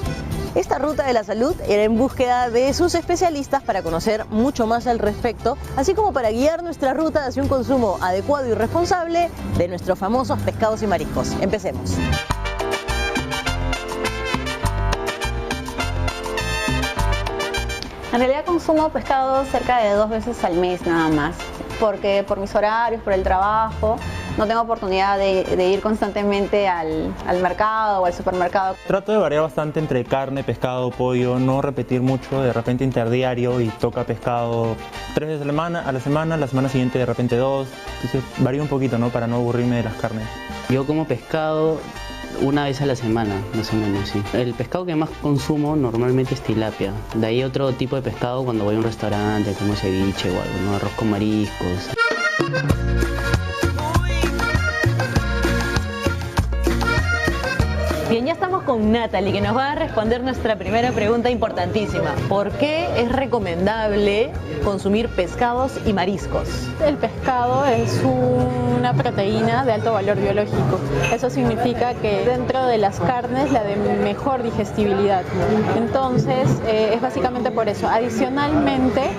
Esta ruta de la salud era en búsqueda de sus especialistas para conocer mucho más al respecto, así como para guiar nuestra ruta hacia un consumo adecuado y responsable de nuestros famosos pescados y mariscos. Empecemos. En realidad consumo pescado cerca de 2 veces al mes nada más, porque por mis horarios, por el trabajo, no tengo oportunidad de ir constantemente al mercado o al supermercado. Trato de variar bastante entre carne, pescado, pollo, no repetir mucho, de repente interdiario y toca pescado 3 veces a la semana siguiente de repente 2, entonces varía un poquito, ¿no? Para no aburrirme de las carnes. Yo como pescado 1 vez a la semana, más o menos, sí. El pescado que más consumo normalmente es tilapia. De ahí otro tipo de pescado cuando voy a un restaurante, como ceviche o algo, ¿no? Arroz con mariscos. Bien, ya estamos con Natalie, que nos va a responder nuestra primera pregunta importantísima. ¿Por qué es recomendable consumir pescados y mariscos? El pescado es una proteína de alto valor biológico. Eso significa que dentro de las carnes la de mejor digestibilidad. Entonces, es básicamente por eso. Adicionalmente,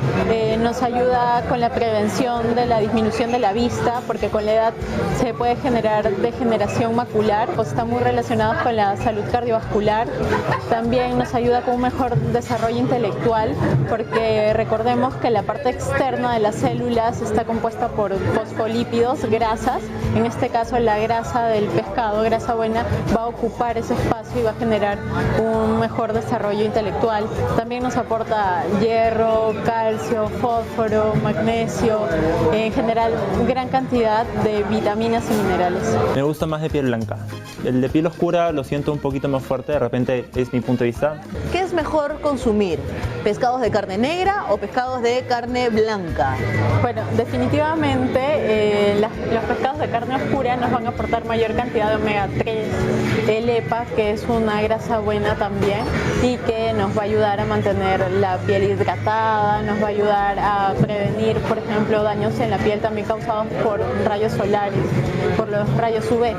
nos ayuda con la prevención de la disminución de la vista, porque con la edad se puede generar degeneración macular, pues está muy relacionado con la salud cardiovascular. También nos ayuda con un mejor desarrollo intelectual, porque recordemos que la parte externa de las células está compuesta por fosfolípidos, grasas. En este caso, la grasa del pescado, grasa buena, va a ocupar ese espacio y va a generar un mejor desarrollo intelectual. También nos aporta hierro, calcio, fósforo, magnesio, en general gran cantidad de vitaminas y minerales. Me gusta más de piel blanca. El de piel oscura lo siento un poquito más fuerte, de repente es mi punto de vista. ¿Qué es mejor consumir? ¿Pescados de carne negra o pescados de carne blanca? Bueno, definitivamente los pescados de carne oscura nos van a aportar mayor cantidad de omega 3, el EPA, que es una grasa buena también y que nos va a ayudar a mantener la piel hidratada, nos va a ayudar a prevenir, por ejemplo, daños en la piel también causados por rayos solares, por los rayos UV.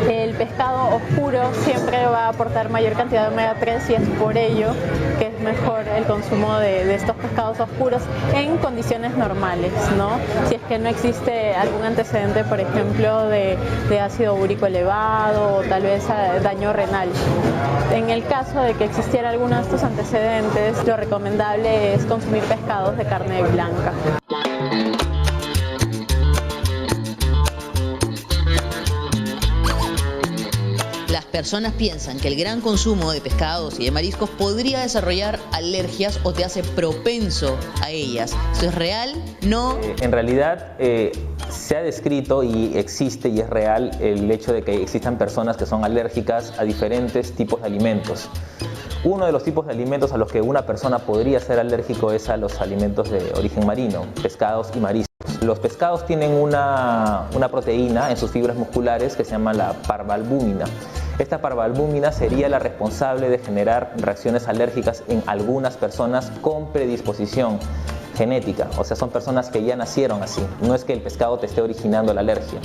El pescado oscuro siempre va a aportar mayor cantidad de omega 3 y es por ello que es mejor el consumo de estos pescados oscuros en condiciones normales, ¿no? Si es que no existe algún antecedente, por ejemplo, de ácido úrico elevado o tal vez daño renal. En el caso de que existiera alguno de estos antecedentes, lo recomendable es consumir pescados de carne blanca. Las personas piensan que el gran consumo de pescados y de mariscos podría desarrollar alergias o te hace propenso a ellas. ¿Esto es real? ¿No? En realidad se ha descrito y existe y es real el hecho de que existan personas que son alérgicas a diferentes tipos de alimentos. Uno de los tipos de alimentos a los que una persona podría ser alérgico es a los alimentos de origen marino, pescados y mariscos. Los pescados tienen una proteína en sus fibras musculares que se llama la parvalbúmina. Esta parvalbúmina sería la responsable de generar reacciones alérgicas en algunas personas con predisposición genética, o sea, son personas que ya nacieron así, no es que el pescado te esté originando la alergia.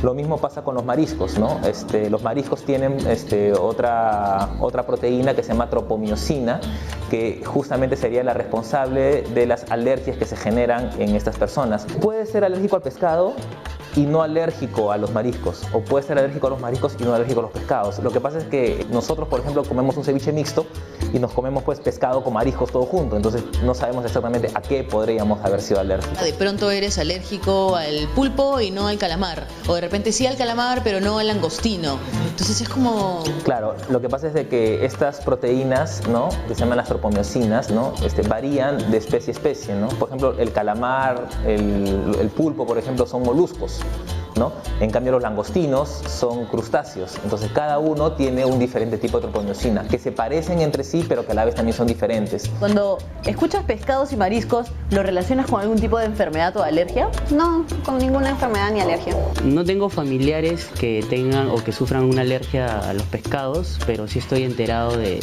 Lo mismo pasa con los mariscos, ¿no? Los mariscos tienen otra proteína que se llama tropomiosina, que justamente sería la responsable de las alergias que se generan en estas personas. Puede ser alérgico al pescado y no alérgico a los mariscos, o puede ser alérgico a los mariscos y no alérgico a los pescados. Lo que pasa es que nosotros, por ejemplo, comemos un ceviche mixto y nos comemos pues pescado con mariscos todo junto, entonces no sabemos exactamente a qué podríamos haber sido alérgicos. De pronto eres alérgico al pulpo y no al calamar, o de repente sí al calamar pero no al langostino, entonces es como... Claro, lo que pasa es de que estas proteínas, ¿no?, que se llaman las tropomiosinas, ¿no?, varían de especie a especie, ¿no? Por ejemplo, el calamar, el pulpo, por ejemplo, son moluscos, ¿no? En cambio, los langostinos son crustáceos. Entonces, cada uno tiene un diferente tipo de tropomiosina, que se parecen entre sí, pero que a la vez también son diferentes. Cuando escuchas pescados y mariscos, ¿lo relacionas con algún tipo de enfermedad o alergia? No, con ninguna enfermedad ni alergia. No tengo familiares que tengan o que sufran una alergia a los pescados, pero sí estoy enterado de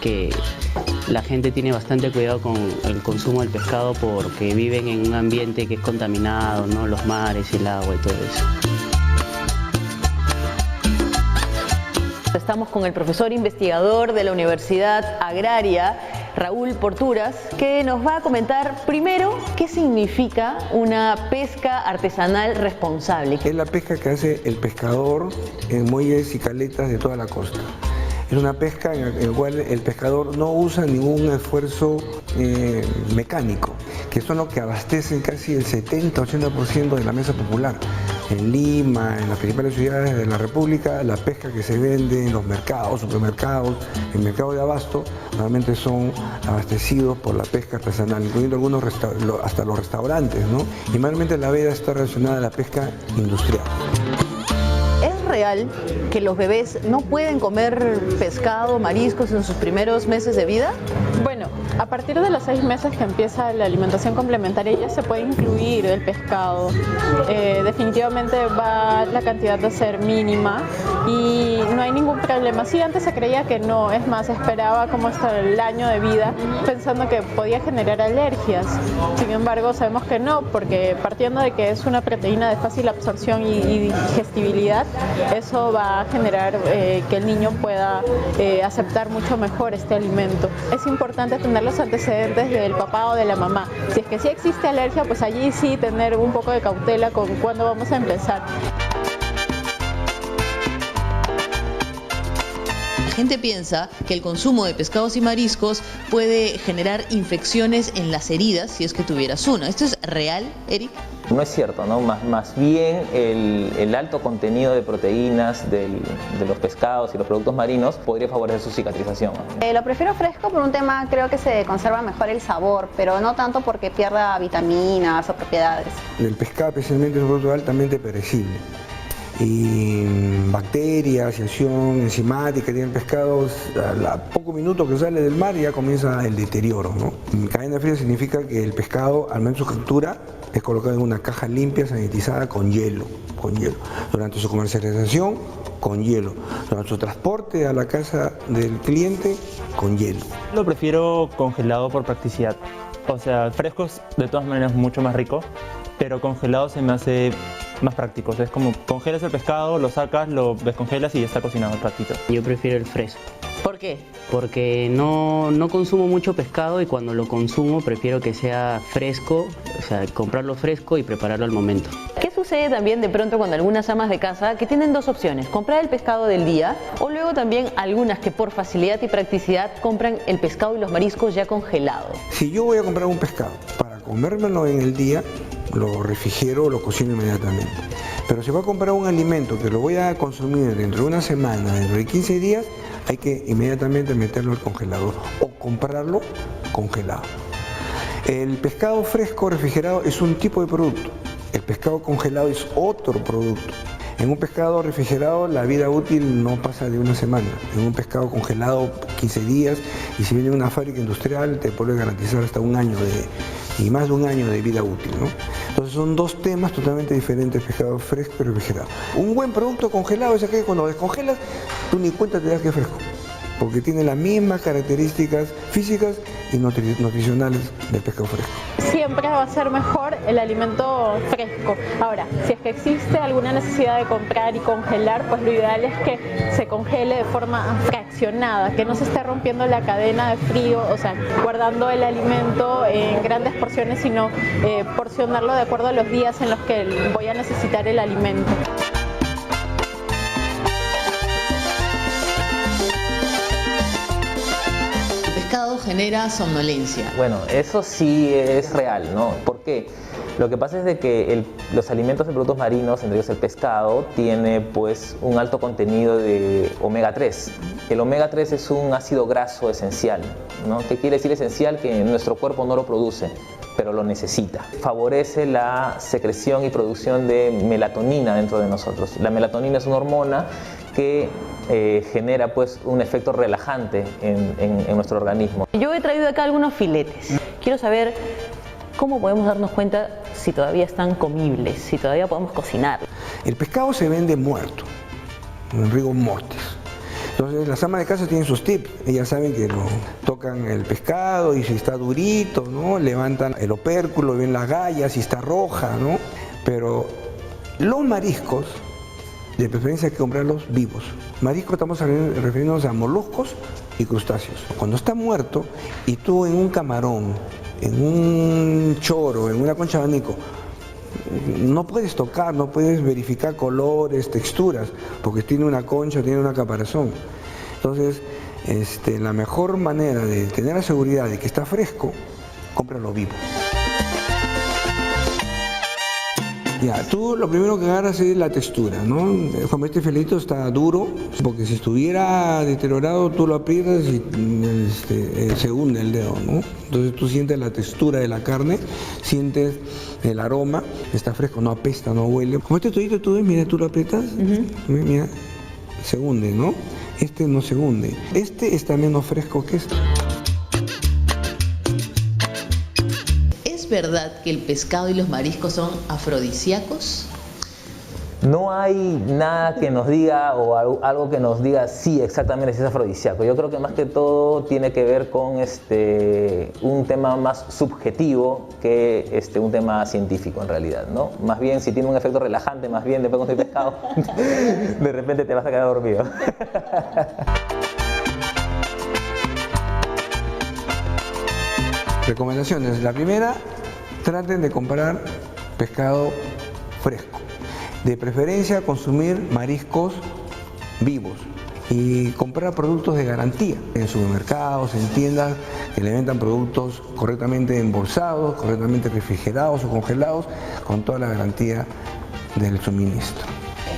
que la gente tiene bastante cuidado con el consumo del pescado porque viven en un ambiente que es contaminado, ¿no? Los mares, el agua y todo eso. Estamos con el profesor investigador de la Universidad Agraria, Raúl Porturas, que nos va a comentar primero qué significa una pesca artesanal responsable. Es la pesca que hace el pescador en muelles y caletas de toda la costa. Es una pesca en la cual el pescador no usa ningún esfuerzo mecánico, que son los que abastecen casi el 70-80% de la mesa popular. En Lima, en las principales ciudades de la República, la pesca que se vende en los mercados, supermercados, en mercados de abasto, realmente son abastecidos por la pesca artesanal, incluyendo algunos hasta los restaurantes, ¿no? Y mayormente la veda está relacionada a la pesca industrial. ¿Es real que los bebés no pueden comer pescado, mariscos en sus primeros meses de vida? Bueno, a partir de los 6 meses que empieza la alimentación complementaria ya se puede incluir el pescado. Definitivamente va la cantidad de ser mínima y no hay ningún problema. Sí, antes se creía que no, es más, esperaba como hasta el año de vida pensando que podía generar alergias. Sin embargo, sabemos que no, porque partiendo de que es una proteína de fácil absorción y digestibilidad, eso va a generar que el niño pueda aceptar mucho mejor este alimento. Es importante tener los antecedentes del papá o de la mamá. Si es que sí existe alergia, pues allí sí tener un poco de cautela con cuándo vamos a empezar. La gente piensa que el consumo de pescados y mariscos puede generar infecciones en las heridas si es que tuvieras una. ¿Esto es real, Eric? No es cierto, ¿no? Más bien el alto contenido de proteínas de los pescados y los productos marinos podría favorecer su cicatrización. Lo prefiero fresco por un tema, creo que se conserva mejor el sabor, pero no tanto porque pierda vitaminas o propiedades. El pescado especialmente es un producto altamente perecible. Y bacterias y acción enzimática que tiene el pescado, a pocos minutos que sale del mar ya comienza el deterioro, ¿no? Cadena fría significa que el pescado, al menos su captura, es colocado en una caja limpia, sanitizada con hielo. Durante su comercialización, con hielo. Durante su transporte a la casa del cliente, con hielo. Lo prefiero congelado por practicidad. O sea, frescos de todas maneras mucho más rico, pero congelado se me hace más práctico. O sea, es como congelas el pescado, lo sacas, lo descongelas y ya está cocinado un ratito. Yo prefiero el fresco. ¿Por qué? Porque no consumo mucho pescado y cuando lo consumo prefiero que sea fresco, o sea, comprarlo fresco y prepararlo al momento. ¿Qué sucede también de pronto con algunas amas de casa que tienen dos opciones? Comprar el pescado del día o luego también algunas que por facilidad y practicidad compran el pescado y los mariscos ya congelados. Si yo voy a comprar un pescado para comérmelo en el día, lo refrigero o lo cocino inmediatamente. Pero si voy a comprar un alimento que lo voy a consumir dentro de una semana, dentro de 15 días, hay que inmediatamente meterlo al congelador o comprarlo congelado. El pescado fresco refrigerado es un tipo de producto. El pescado congelado es otro producto. En un pescado refrigerado la vida útil no pasa de una semana. En un pescado congelado 15 días, y si viene una fábrica industrial te puede garantizar hasta un año y más de un año de vida útil, ¿no? Entonces son dos temas totalmente diferentes, pescado fresco y refrigerado. Un buen producto congelado es aquel que cuando descongelas tú ni cuenta te das que es fresco, porque tiene las mismas características físicas y nutricionales del pescado fresco. Siempre va a ser mejor el alimento fresco. Ahora, si es que existe alguna necesidad de comprar y congelar, pues lo ideal es que se congele de forma fraccionada, que no se esté rompiendo la cadena de frío, o sea, guardando el alimento en grandes porciones, sino porcionarlo de acuerdo a los días en los que voy a necesitar el alimento. Genera somnolencia. Bueno, eso sí es real, ¿no? ¿Por qué? Lo que pasa es de que los alimentos de productos marinos, entre ellos el pescado, tiene pues un alto contenido de omega 3. El omega 3 es un ácido graso esencial, ¿no? ¿Qué quiere decir esencial? Que nuestro cuerpo no lo produce, pero lo necesita. Favorece la secreción y producción de melatonina dentro de nosotros. La melatonina es una hormona que genera pues un efecto relajante en nuestro organismo. Yo he traído acá algunos filetes. Quiero saber cómo podemos darnos cuenta si todavía están comibles, si todavía podemos cocinar. El pescado se vende muerto, en rigor mortis. Entonces las amas de casa tienen sus tips, ellas saben que tocan el pescado y si está durito, ¿no? Levantan el opérculo, ven las gallas, si está roja, ¿no? Pero los mariscos, de preferencia hay que comprarlos vivos. Mariscos estamos refiriéndonos a moluscos y crustáceos. Cuando está muerto y tú en un camarón, en un choro, en una concha de abanico, no puedes tocar, no puedes verificar colores, texturas, porque tiene una concha, tiene una caparazón. Entonces, la mejor manera de tener la seguridad de que está fresco, cómpralo vivo. Ya, tú lo primero que agarras es la textura, ¿no? Como este filetito está duro, porque si estuviera deteriorado tú lo aprietas y se hunde el dedo, ¿no? Entonces tú sientes la textura de la carne, sientes el aroma, está fresco, no apesta, no huele. Como este todito tú ves, mira, tú lo aprietas, mira, se hunde, ¿no? Este no se hunde. Este está menos fresco que este. ¿Es verdad que el pescado y los mariscos son afrodisíacos? No hay nada que nos diga o algo que nos diga sí exactamente si es afrodisíaco. Yo creo que más que todo tiene que ver con un tema más subjetivo que un tema científico en realidad, ¿no? Más bien si tiene un efecto relajante, más bien después con el pescado, de repente te vas a quedar dormido. Recomendaciones. La primera, traten de comprar pescado fresco. De preferencia consumir mariscos vivos y comprar productos de garantía en supermercados, en tiendas que le vendan productos correctamente embolsados, correctamente refrigerados o congelados, con toda la garantía del suministro.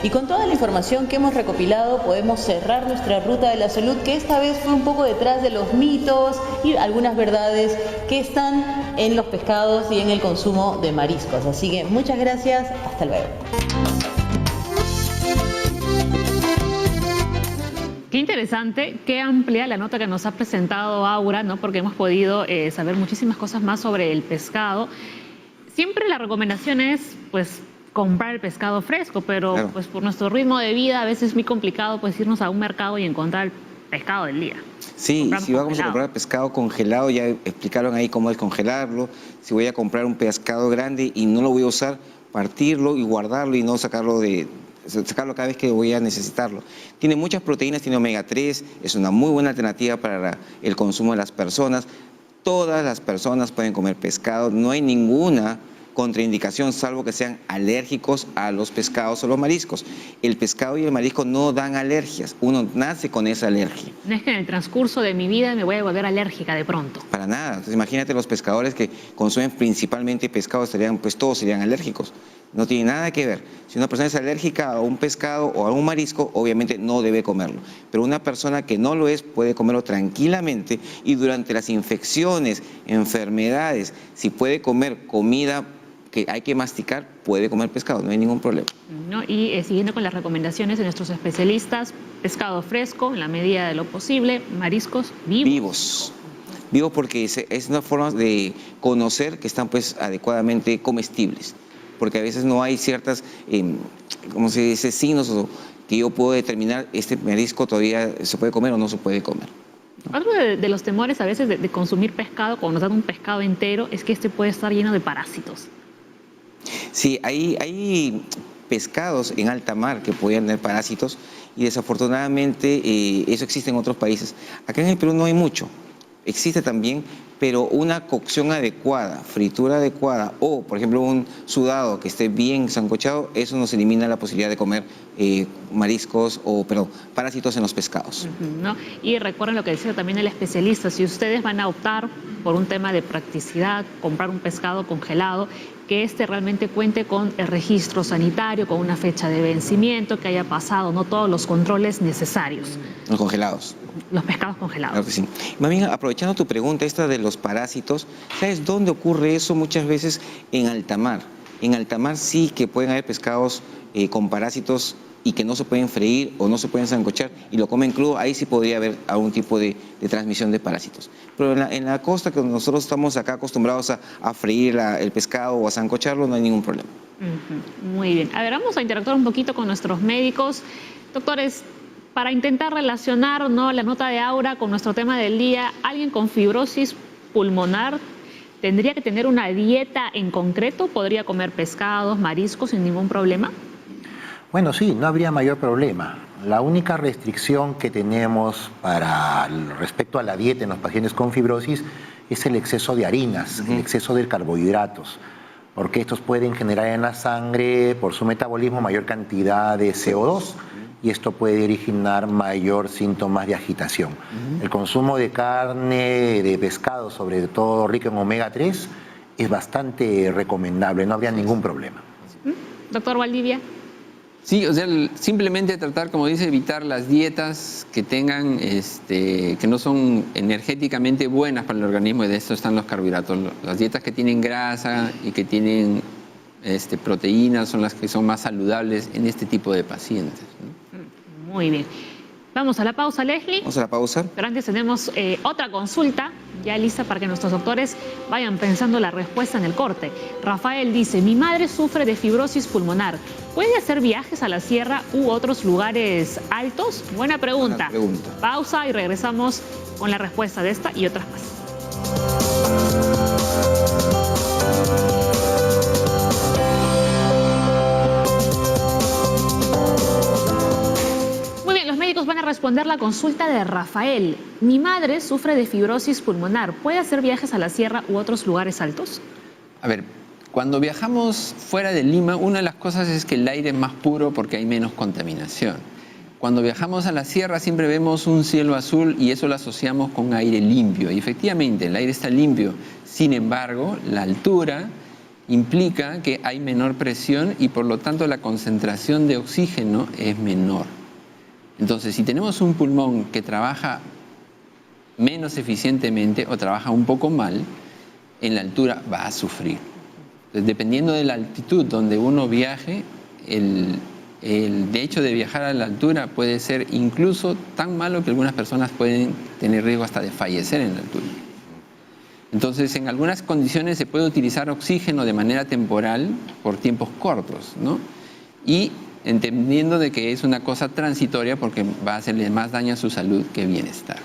Y con toda la información que hemos recopilado podemos cerrar nuestra ruta de la salud, que esta vez fue un poco detrás de los mitos y algunas verdades que están en los pescados y en el consumo de mariscos. Así que muchas gracias, hasta luego. Qué interesante, qué amplia la nota que nos ha presentado Aura, ¿no? Porque hemos podido saber muchísimas cosas más sobre el pescado. Siempre la recomendación es, pues, comprar el pescado fresco, pero claro, pues por nuestro ritmo de vida a veces es muy complicado pues irnos a un mercado y encontrar el pescado del día. Sí, si vamos a comprar pescado congelado, ya explicaron ahí cómo es congelarlo. Si voy a comprar un pescado grande y no lo voy a usar, partirlo y guardarlo y no sacarlo cada vez que voy a necesitarlo. Tiene muchas proteínas, tiene omega 3, es una muy buena alternativa para el consumo de las personas. Todas las personas pueden comer pescado, no hay ninguna contraindicación, salvo que sean alérgicos a los pescados o los mariscos. El pescado y el marisco no dan alergias, uno nace con esa alergia. No es que en el transcurso de mi vida me voy a volver alérgica de pronto. Para nada. Entonces, imagínate los pescadores que consumen principalmente pescado, pues todos serían alérgicos. No tiene nada que ver. Si una persona es alérgica a un pescado o a un marisco, obviamente no debe comerlo. Pero una persona que no lo es puede comerlo tranquilamente, y durante las infecciones, enfermedades, si puede comer comida que hay que masticar, puede comer pescado, no hay ningún problema. ¿No? Y siguiendo con las recomendaciones de nuestros especialistas, pescado fresco en la medida de lo posible, mariscos vivos. Vivos porque es una forma de conocer que están pues adecuadamente comestibles, porque a veces no hay ciertas, ¿cómo se dice?, signos que yo puedo determinar este marisco todavía se puede comer o no se puede comer. Otro de los temores a veces de consumir pescado, cuando nos dan un pescado entero, es que este puede estar lleno de parásitos. Sí, hay pescados en alta mar que pueden tener parásitos, y desafortunadamente eso existe en otros países. Acá en el Perú no hay mucho, existe también, pero una cocción adecuada, fritura adecuada, o por ejemplo un sudado que esté bien sancochado, eso nos elimina la posibilidad de comer mariscos o parásitos en los pescados. ¿No? Y recuerden lo que decía también el especialista, si ustedes van a optar por un tema de practicidad, comprar un pescado congelado, que realmente cuente con el registro sanitario, con una fecha de vencimiento, que haya pasado todos los controles necesarios. Los congelados. Los pescados congelados. Claro que sí. Más bien, aprovechando tu pregunta esta de los parásitos, ¿sabes dónde ocurre eso? Muchas veces en alta mar. En alta mar sí que pueden haber pescados con parásitos y que no se pueden freír o no se pueden sancochar y lo comen crudo, ahí sí podría haber algún tipo de transmisión de parásitos. Pero en la costa, que nosotros estamos acá acostumbrados a freír el pescado o a sancocharlo, no hay ningún problema. Muy bien. A ver, vamos a interactuar un poquito con nuestros médicos. Doctores, para intentar relacionar la nota de Aura con nuestro tema del día, ¿alguien con fibrosis pulmonar tendría que tener una dieta en concreto? ¿Podría comer pescados, mariscos sin ningún problema? Bueno, sí, no habría mayor problema. La única restricción que tenemos respecto a la dieta en los pacientes con fibrosis es el exceso de harinas, el exceso de carbohidratos, porque estos pueden generar en la sangre, por su metabolismo, mayor cantidad de CO2 y esto puede originar mayor síntomas de agitación. El consumo de carne, de pescado, sobre todo rico en omega 3, es bastante recomendable, no habría ningún problema. Doctor Valdivia. Sí, o sea, simplemente tratar, como dice, evitar las dietas que tengan, que no son energéticamente buenas para el organismo, y de esto están los carbohidratos. Las dietas que tienen grasa y que tienen proteínas son las que son más saludables en este tipo de pacientes, ¿no? Muy bien. Vamos a la pausa, Leslie. Vamos a la pausa. Pero antes tenemos otra consulta ya lista para que nuestros doctores vayan pensando la respuesta en el corte. Rafael dice, mi madre sufre de fibrosis pulmonar. ¿Puede hacer viajes a la sierra u otros lugares altos? Buena pregunta. Buena pregunta. Pausa y regresamos con la respuesta de esta y otras más. Van a responder la consulta de Rafael. Mi madre sufre de fibrosis pulmonar. ¿Puede hacer viajes a la sierra u otros lugares altos? A ver, cuando viajamos fuera de Lima, una de las cosas es que el aire es más puro porque hay menos contaminación. Cuando viajamos a la sierra siempre vemos un cielo azul y eso lo asociamos con aire limpio. Y efectivamente, el aire está limpio. Sin embargo, la altura implica que hay menor presión y por lo tanto la concentración de oxígeno es menor. Entonces, si tenemos un pulmón que trabaja menos eficientemente o trabaja un poco mal, en la altura va a sufrir. Entonces, dependiendo de la altitud donde uno viaje, el hecho de viajar a la altura puede ser incluso tan malo que algunas personas pueden tener riesgo hasta de fallecer en la altura. Entonces, en algunas condiciones se puede utilizar oxígeno de manera temporal por tiempos cortos, ¿no? Y entendiendo de que es una cosa transitoria porque va a hacerle más daño a su salud que bienestar.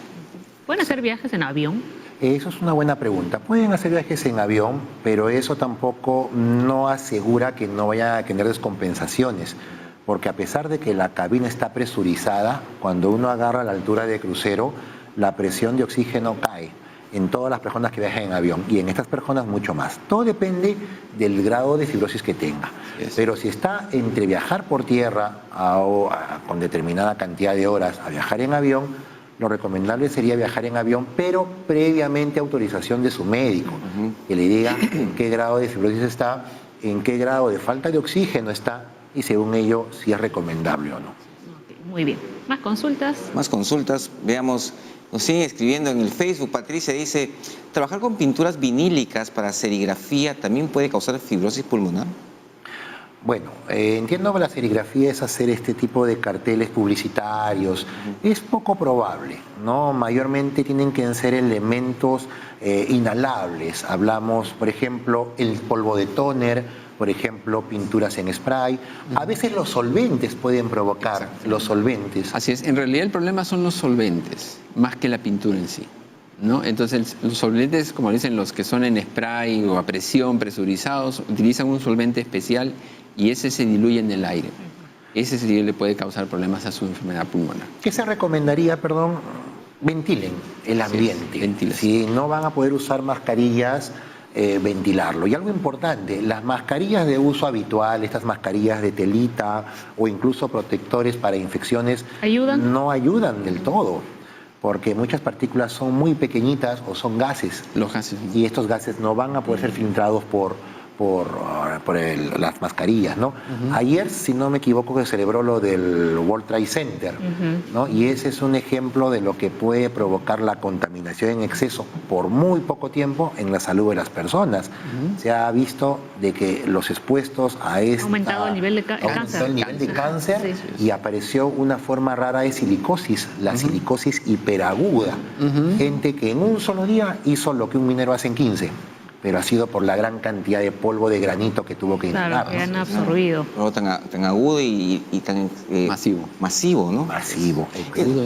¿Pueden hacer viajes en avión? Eso es una buena pregunta. Pueden hacer viajes en avión, pero eso tampoco no asegura que no vaya a tener descompensaciones, porque a pesar de que la cabina está presurizada, cuando uno agarra la altura de crucero, la presión de oxígeno cae. en todas las personas que viajan en avión y en estas personas mucho más. Todo depende del grado de fibrosis que tenga. Pero si está entre viajar por tierra con determinada cantidad de horas a viajar en avión, lo recomendable sería viajar en avión, pero previamente autorización de su médico, que le diga en qué grado de fibrosis está, en qué grado de falta de oxígeno está y según ello si es recomendable o no. Muy bien. ¿Más consultas? Más consultas. Veamos, nos siguen escribiendo en el Facebook. Patricia dice, ¿trabajar con pinturas vinílicas para serigrafía también puede causar fibrosis pulmonar? Bueno, entiendo que la serigrafía es hacer este tipo de carteles publicitarios. Es poco probable, ¿no? Mayormente tienen que ser elementos inhalables. Hablamos, por ejemplo, el polvo de tóner, por ejemplo, pinturas en spray. A veces los solventes pueden provocar, los solventes. Así es, en realidad el problema son los solventes, más que la pintura en sí, ¿no? Entonces los solventes, como dicen los que son en spray o a presión, presurizados, utilizan un solvente especial y ese se diluye en el aire. Ese sí le puede causar problemas a su enfermedad pulmonar. ¿Qué se recomendaría, perdón? Ventilen el ambiente. Si no van a poder usar mascarillas, ventilarlo. Y algo importante, las mascarillas de uso habitual, estas mascarillas de telita o incluso protectores para infecciones, ¿ayudan? No ayudan del todo, porque muchas partículas son muy pequeñitas o son gases. Los gases. Y estos gases no van a poder ser filtrados por las mascarillas, ¿no? Ayer, si no me equivoco, se celebró lo del World Trade Center, ¿no? Y ese es un ejemplo de lo que puede provocar la contaminación en exceso por muy poco tiempo en la salud de las personas. Se ha visto de que los expuestos a esta... Ha aumentado el nivel de cáncer. Y apareció una forma rara de silicosis, la silicosis hiperaguda. Gente que en un solo día hizo lo que un minero hace en 15. Pero ha sido por la gran cantidad de polvo de granito que tuvo que inhalar. Claro, que han absorbido. No, tan agudo y tan... masivo, ¿no? Masivo.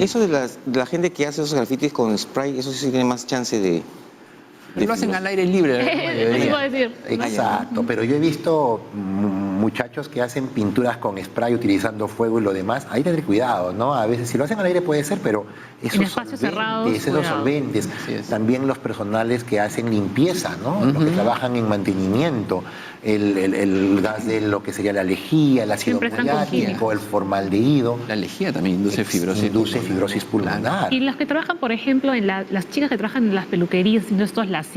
Eso de la gente que hace esos grafitis con spray, eso sí tiene más chance de... Lo hacen al aire libre. Eso iba a decir. Exacto, pero yo he visto muchachos que hacen pinturas con spray utilizando fuego y lo demás. Ahí tendré cuidado, ¿no? A veces si lo hacen al aire puede ser, pero en espacios cerrados, esos solventes. También los personales que hacen limpieza, ¿no? Los que trabajan en mantenimiento, el gas de lo que sería la lejía, el ácido muriático, el formaldehído. La lejía también induce fibrosis. Induce fibrosis pulmonar. Y los que trabajan, por ejemplo, las chicas que trabajan en las peluquerías, haciendo estos laseados,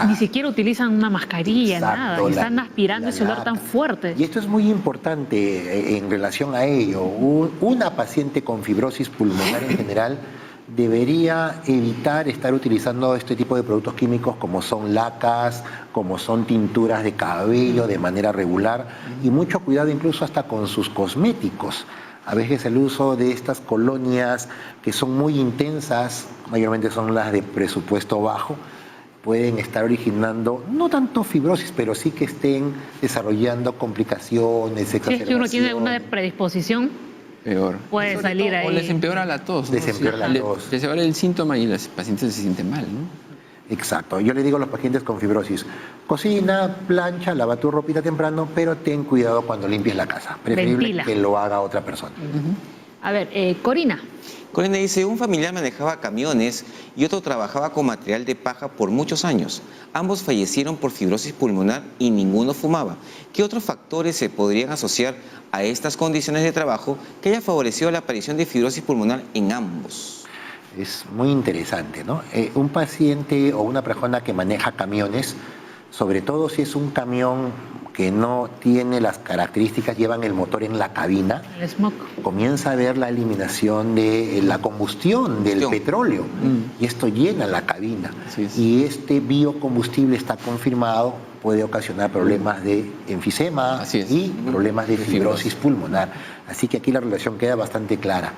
ni siquiera utilizan una mascarilla, nada, y están aspirando ese olor tan fuerte. Y esto es muy importante en relación a ello. Una paciente con fibrosis pulmonar en general debería evitar estar utilizando este tipo de productos químicos como son lacas, como son tinturas de cabello de manera regular y mucho cuidado incluso hasta con sus cosméticos. A veces el uso de estas colonias que son muy intensas, mayormente son las de presupuesto bajo, pueden estar originando, no tanto fibrosis, pero sí que estén desarrollando complicaciones, exacerbaciones. Si es que uno tiene alguna predisposición, peor. Puede salir ahí. O les empeora la tos. Les empeora la tos. Les empeora el síntoma y los pacientes se sienten mal, ¿no? Exacto. Yo le digo a los pacientes con fibrosis, cocina, plancha, lava tu ropita temprano, pero ten cuidado cuando limpies la casa. Preferible que lo haga otra persona. A ver, Corina. Corina dice, un familiar manejaba camiones y otro trabajaba con material de paja por muchos años. Ambos fallecieron por fibrosis pulmonar y ninguno fumaba. ¿Qué otros factores se podrían asociar a estas condiciones de trabajo que haya favorecido la aparición de fibrosis pulmonar en ambos? Es muy interesante, ¿no? Un paciente o una persona que maneja camiones, sobre todo si es un camión que no tiene las características, llevan el motor en la cabina, el smog, comienza a ver la eliminación de la combustión del petróleo y esto llena la cabina. Y este biocombustible está confirmado, puede ocasionar problemas de enfisema y problemas de fibrosis pulmonar. Así que aquí la relación queda bastante clara.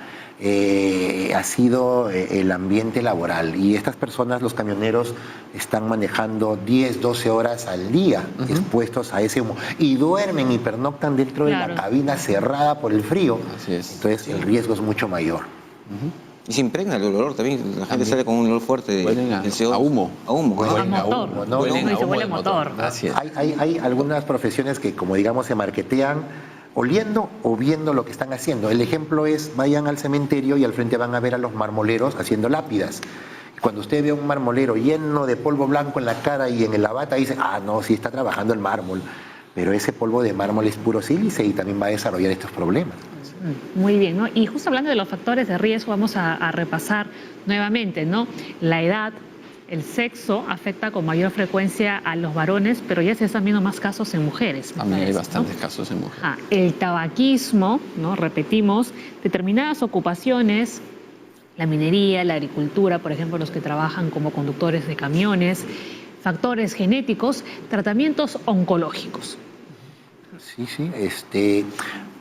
Ha sido el ambiente laboral y estas personas, los camioneros, están manejando 10, 12 horas al día expuestos a ese humo y duermen y pernoctan dentro de la cabina cerrada por el frío. Entonces el riesgo es mucho mayor. Y se impregna el olor también, la gente sale con un olor fuerte de a humo. A humo. Huele a motor. Hay algunas profesiones que, como digamos, se marketean oliendo o viendo lo que están haciendo. El ejemplo es, vayan al cementerio y al frente van a ver a los marmoleros haciendo lápidas. Cuando usted ve a un marmolero lleno de polvo blanco en la cara y en la bata, dice, no, sí está trabajando el mármol. Pero ese polvo de mármol es puro sílice y también va a desarrollar estos problemas. Muy bien, ¿no? Y justo hablando de los factores de riesgo, vamos a repasar nuevamente, ¿no? La edad, el sexo afecta con mayor frecuencia a los varones, pero ya se están viendo más casos en mujeres. También hay parece, bastantes ¿no? casos en mujeres. El tabaquismo, ¿no? Repetimos, determinadas ocupaciones, la minería, la agricultura, por ejemplo, los que trabajan como conductores de camiones, factores genéticos, tratamientos oncológicos. Sí,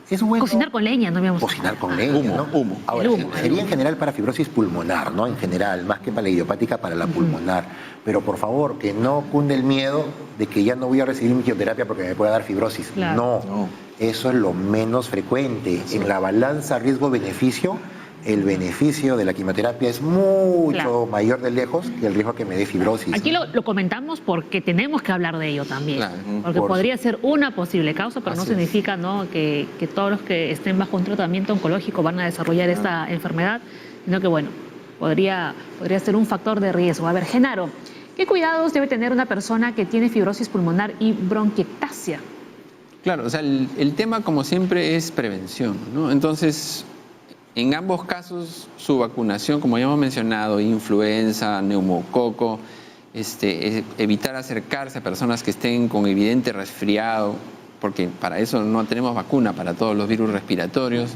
es bueno. Cocinar con leña, no habíamos. Cocinar con leña, ¿no? Humo. Ahora, sería en general para fibrosis pulmonar, ¿no? En general, más que para la idiopática, para la pulmonar. Pero por favor, que no cunde el miedo de que ya no voy a recibir mi quimioterapia porque me puede dar fibrosis. Claro. No, eso es lo menos frecuente. En la balanza riesgo-beneficio, el beneficio de la quimioterapia es mucho mayor de lejos que el riesgo que me dé fibrosis. Aquí lo comentamos porque tenemos que hablar de ello también, porque Por podría ser una posible causa, pero no significa, ¿no?, que todos los que estén bajo un tratamiento oncológico van a desarrollar esta enfermedad, sino que, bueno, podría ser un factor de riesgo. A ver, Genaro, ¿qué cuidados debe tener una persona que tiene fibrosis pulmonar y bronquiectasia? Claro, o sea, el tema, como siempre, es prevención, ¿no? Entonces, en ambos casos, su vacunación, como ya hemos mencionado, influenza, neumococo, evitar acercarse a personas que estén con evidente resfriado, porque para eso no tenemos vacuna para todos los virus respiratorios,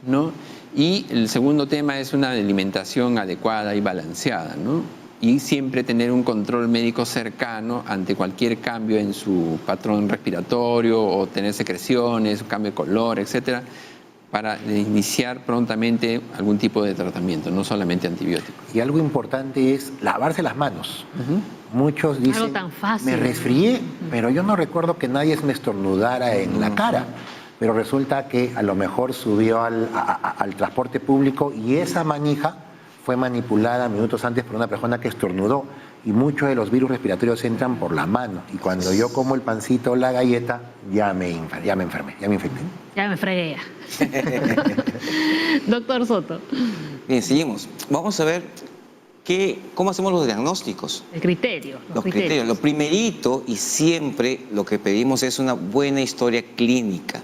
¿no? Y el segundo tema es una alimentación adecuada y balanceada, ¿no? Y siempre tener un control médico cercano ante cualquier cambio en su patrón respiratorio o tener secreciones, un cambio de color, etcétera, para iniciar prontamente algún tipo de tratamiento, no solamente antibióticos. Y algo importante es lavarse las manos. Muchos dicen, algo tan fácil. Me resfrié, pero yo no recuerdo que nadie me estornudara en la cara. Pero resulta que a lo mejor subió al transporte público y esa manija fue manipulada minutos antes por una persona que estornudó. Y muchos de los virus respiratorios entran por la mano. Y cuando yo como el pancito o la galleta, ya me enfermé, ya me infecté. Ya me fregué. Doctor Soto. Bien, seguimos. Vamos a ver cómo hacemos los diagnósticos. El criterio. Los criterios. Lo primerito y siempre lo que pedimos es una buena historia clínica.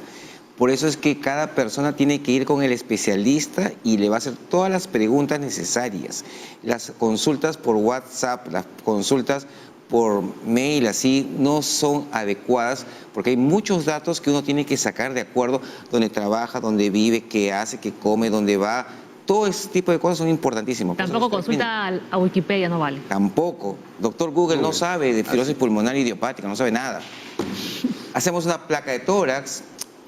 Por eso es que cada persona tiene que ir con el especialista y le va a hacer todas las preguntas necesarias. Las consultas por WhatsApp, las consultas por mail, así, no son adecuadas porque hay muchos datos que uno tiene que sacar de acuerdo dónde trabaja, dónde vive, qué hace, qué come, dónde va. Todo ese tipo de cosas son importantísimas. Tampoco consulta a Wikipedia, no vale. Tampoco. Doctor Google no sabe de fibrosis pulmonar idiopática, no sabe nada. Hacemos una placa de tórax,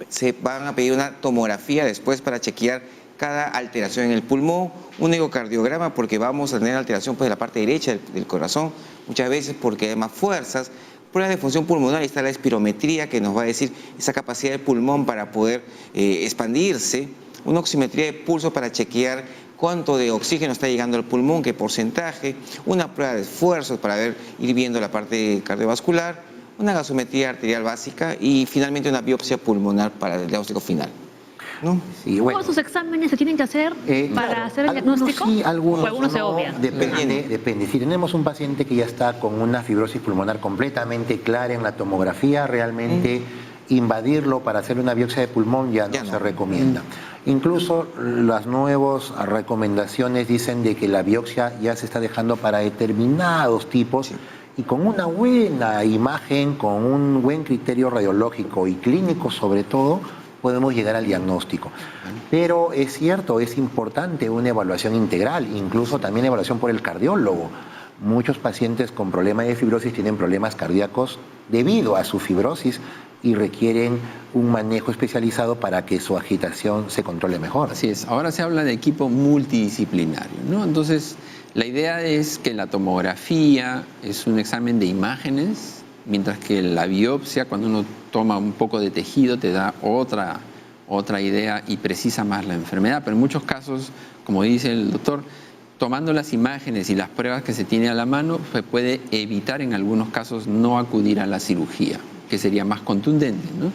se van a pedir una tomografía después para chequear cada alteración en el pulmón, un ecocardiograma porque vamos a tener alteración pues, de la parte derecha del corazón, muchas veces porque hay más fuerzas, pruebas de función pulmonar, está la espirometría que nos va a decir esa capacidad del pulmón para poder expandirse, una oximetría de pulso para chequear cuánto de oxígeno está llegando al pulmón, qué porcentaje, una prueba de esfuerzos para ir viendo la parte cardiovascular, una gasometría arterial básica y finalmente una biopsia pulmonar para el diagnóstico final. ¿No? Sí, bueno. ¿Todos esos exámenes se tienen que hacer para hacer el diagnóstico? Sí, algunos no, se obvian. Depende. Si tenemos un paciente que ya está con una fibrosis pulmonar completamente clara en la tomografía, realmente invadirlo para hacer una biopsia de pulmón ya no se recomienda. Incluso las nuevas recomendaciones dicen de que la biopsia ya se está dejando para determinados tipos. Y con una buena imagen, con un buen criterio radiológico y clínico sobre todo, podemos llegar al diagnóstico. Pero es cierto, es importante una evaluación integral, incluso también evaluación por el cardiólogo. Muchos pacientes con problemas de fibrosis tienen problemas cardíacos debido a su fibrosis y requieren un manejo especializado para que su agitación se controle mejor. Así es, ahora se habla de equipo multidisciplinario, ¿no? Entonces, la idea es que la tomografía es un examen de imágenes, mientras que la biopsia, cuando uno toma un poco de tejido, te da otra idea y precisa más la enfermedad. Pero en muchos casos, como dice el doctor, tomando las imágenes y las pruebas que se tiene a la mano, se puede evitar en algunos casos no acudir a la cirugía, que sería más contundente, ¿no?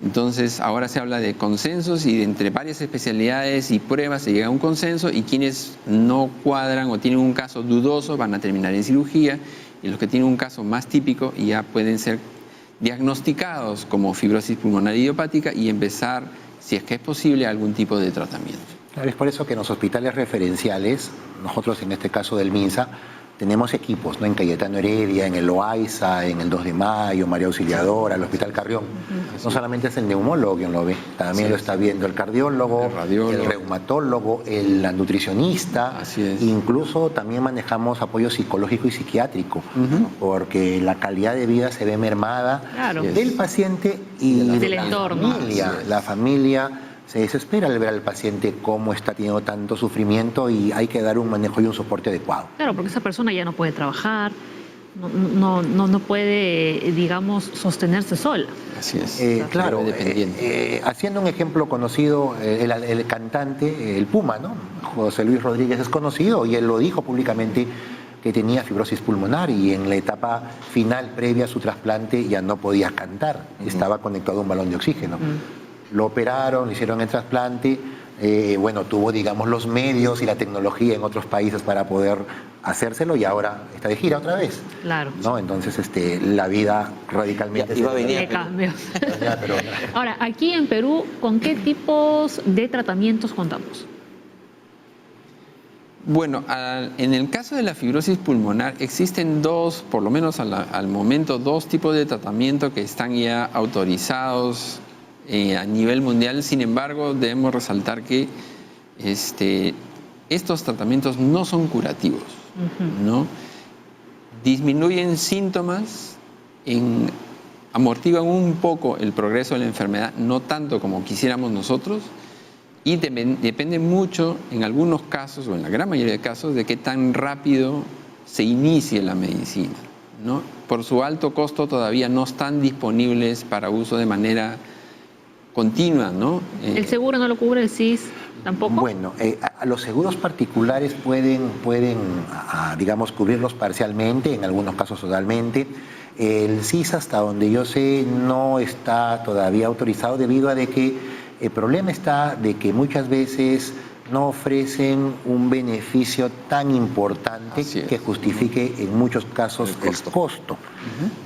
Entonces, ahora se habla de consensos y entre varias especialidades y pruebas se llega a un consenso y quienes no cuadran o tienen un caso dudoso van a terminar en cirugía y los que tienen un caso más típico ya pueden ser diagnosticados como fibrosis pulmonar idiopática y empezar, si es que es posible, algún tipo de tratamiento. Es por eso que en los hospitales referenciales, nosotros en este caso del MINSA, tenemos equipos, ¿no? En Cayetano Heredia, en el Loaiza, en el 2 de Mayo, María Auxiliadora, el Hospital Carrión. No solamente es el neumólogo quien lo ve, también lo está viendo el cardiólogo, el reumatólogo, el nutricionista, incluso también manejamos apoyo psicológico y psiquiátrico, porque la calidad de vida se ve mermada del paciente y de la familia. La familia se desespera al ver al paciente cómo está teniendo tanto sufrimiento y hay que dar un manejo y un soporte adecuado. Claro, porque esa persona ya no puede trabajar, no puede, digamos, sostenerse sola. Así es. Claro, haciendo un ejemplo conocido, el cantante, el Puma, ¿no? José Luis Rodríguez es conocido y él lo dijo públicamente que tenía fibrosis pulmonar y en la etapa final previa a su trasplante ya no podía cantar, estaba conectado a un balón de oxígeno. Lo operaron, le hicieron el trasplante, tuvo, digamos, los medios y la tecnología en otros países para poder hacérselo y ahora está de gira otra vez. Claro. ¿No? Entonces, la vida radicalmente iba a venir de cambio. Ahora, aquí en Perú, ¿con qué tipos de tratamientos contamos? Bueno, en el caso de la fibrosis pulmonar existen dos, por lo menos al momento, dos tipos de tratamiento que están ya autorizados a nivel mundial. Sin embargo, debemos resaltar que estos tratamientos no son curativos, ¿no? Disminuyen síntomas, amortiguan un poco el progreso de la enfermedad, no tanto como quisiéramos nosotros, y depende mucho, en algunos casos, o en la gran mayoría de casos, de qué tan rápido se inicie la medicina, ¿no? Por su alto costo todavía no están disponibles para uso de manera continua, ¿no? ¿El seguro no lo cubre, el CIS tampoco? Bueno, los seguros particulares pueden digamos, cubrirlos parcialmente, en algunos casos totalmente. El CIS, hasta donde yo sé, no está todavía autorizado debido a de que el problema está de que muchas veces no ofrecen un beneficio tan importante que justifique en muchos casos el costo,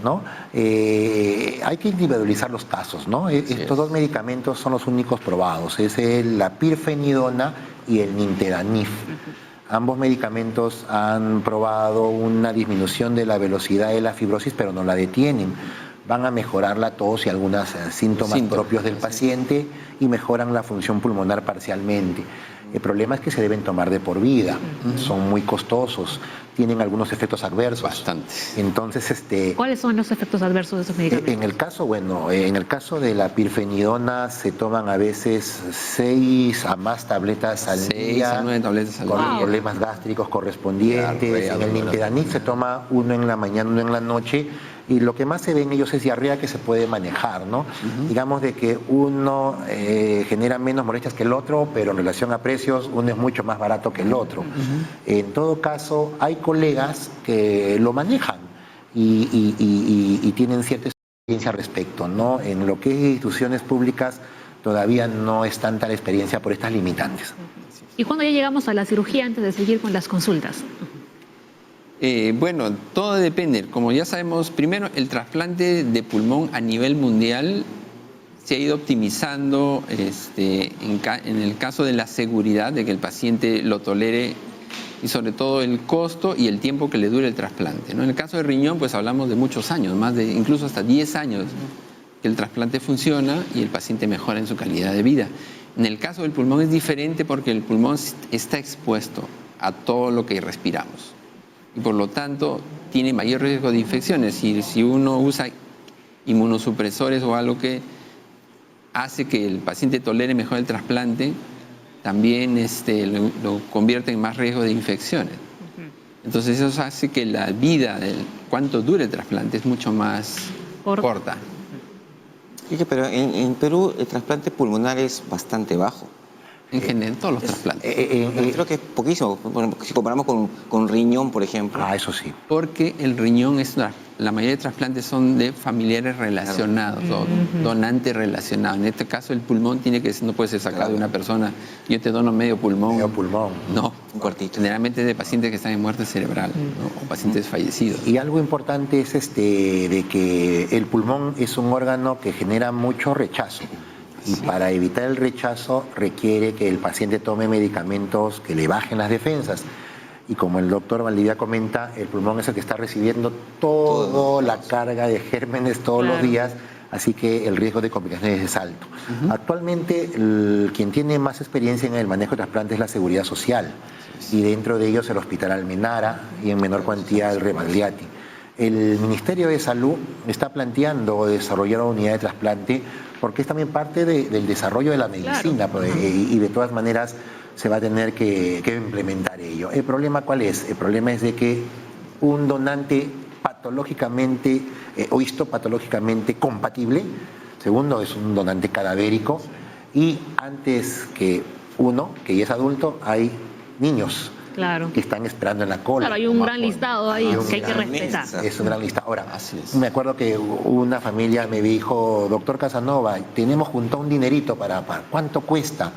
¿no? Hay que individualizar los casos, ¿no? Estos dos medicamentos son los únicos probados, es la pirfenidona y el nintedanib. Ambos medicamentos han probado una disminución de la velocidad de la fibrosis, pero no la detienen. Van a mejorar la tos y algunos síntomas propios del paciente y mejoran la función pulmonar parcialmente. El problema es que se deben tomar de por vida, son muy costosos, tienen algunos efectos adversos. Bastante. Entonces, ¿cuáles son los efectos adversos de esos medicamentos? En el caso de la pirfenidona se toman a veces 6 a más tabletas al día. 6 a 9 tabletas al día. Con problemas gástricos correspondientes. En el nintedanib se toma uno en la mañana, uno en la noche. Y lo que más se ve en ellos es diarrea que se puede manejar, ¿no? Digamos de que uno genera menos molestias que el otro, pero en relación a precios, uno es mucho más barato que el otro. En todo caso, hay colegas que lo manejan y tienen cierta experiencia al respecto, ¿no? En lo que es instituciones públicas todavía no es tanta la experiencia por estas limitantes. ¿Y cuándo ya llegamos a la cirugía antes de seguir con las consultas? Bueno, todo depende. Como ya sabemos, primero el trasplante de pulmón a nivel mundial se ha ido optimizando en el caso de la seguridad, de que el paciente lo tolere y sobre todo el costo y el tiempo que le dure el trasplante, ¿no? En el caso de riñón, pues hablamos de muchos años, incluso hasta 10 años que el trasplante funciona y el paciente mejora en su calidad de vida. En el caso del pulmón es diferente porque el pulmón está expuesto a todo lo que respiramos. Y por lo tanto tiene mayor riesgo de infecciones. Y si uno usa inmunosupresores o algo que hace que el paciente tolere mejor el trasplante, también lo convierte en más riesgo de infecciones. Entonces eso hace que la vida, cuánto dure el trasplante, es mucho más corta. Pero en Perú el trasplante pulmonar es bastante bajo. En general, todos los trasplantes. Creo que es poquísimo, si comparamos con riñón, por ejemplo. Eso sí. Porque el riñón es la mayoría de trasplantes son de familiares relacionados o donantes relacionados. En este caso, el pulmón no puede ser sacado de una persona. Yo te dono medio pulmón. Medio pulmón. No, un cuartito. Generalmente de pacientes que están en muerte cerebral, ¿no? O pacientes fallecidos. Y algo importante es de que el pulmón es un órgano que genera mucho rechazo. Y para evitar el rechazo requiere que el paciente tome medicamentos que le bajen las defensas. Y como el doctor Valdivia comenta, el pulmón es el que está recibiendo toda la carga de gérmenes todos los días, así que el riesgo de complicaciones es alto. Actualmente, quien tiene más experiencia en el manejo de trasplantes es la Seguridad Social, y dentro de ellos el Hospital Almenara y en menor cuantía el Remagliati. El Ministerio de Salud está planteando desarrollar una unidad de trasplante porque es también parte del desarrollo de la medicina, y de todas maneras se va a tener que implementar ello. ¿El problema cuál es? El problema es de que un donante patológicamente o histopatológicamente compatible, segundo, es un donante cadavérico, y antes que uno, que ya es adulto, hay niños que están esperando en la cola. Claro, hay un gran listado ahí que hay que respetar. Es un gran listado. Ahora, me acuerdo que una familia me dijo, doctor Casanova, tenemos juntado un dinerito para ¿cuánto cuesta?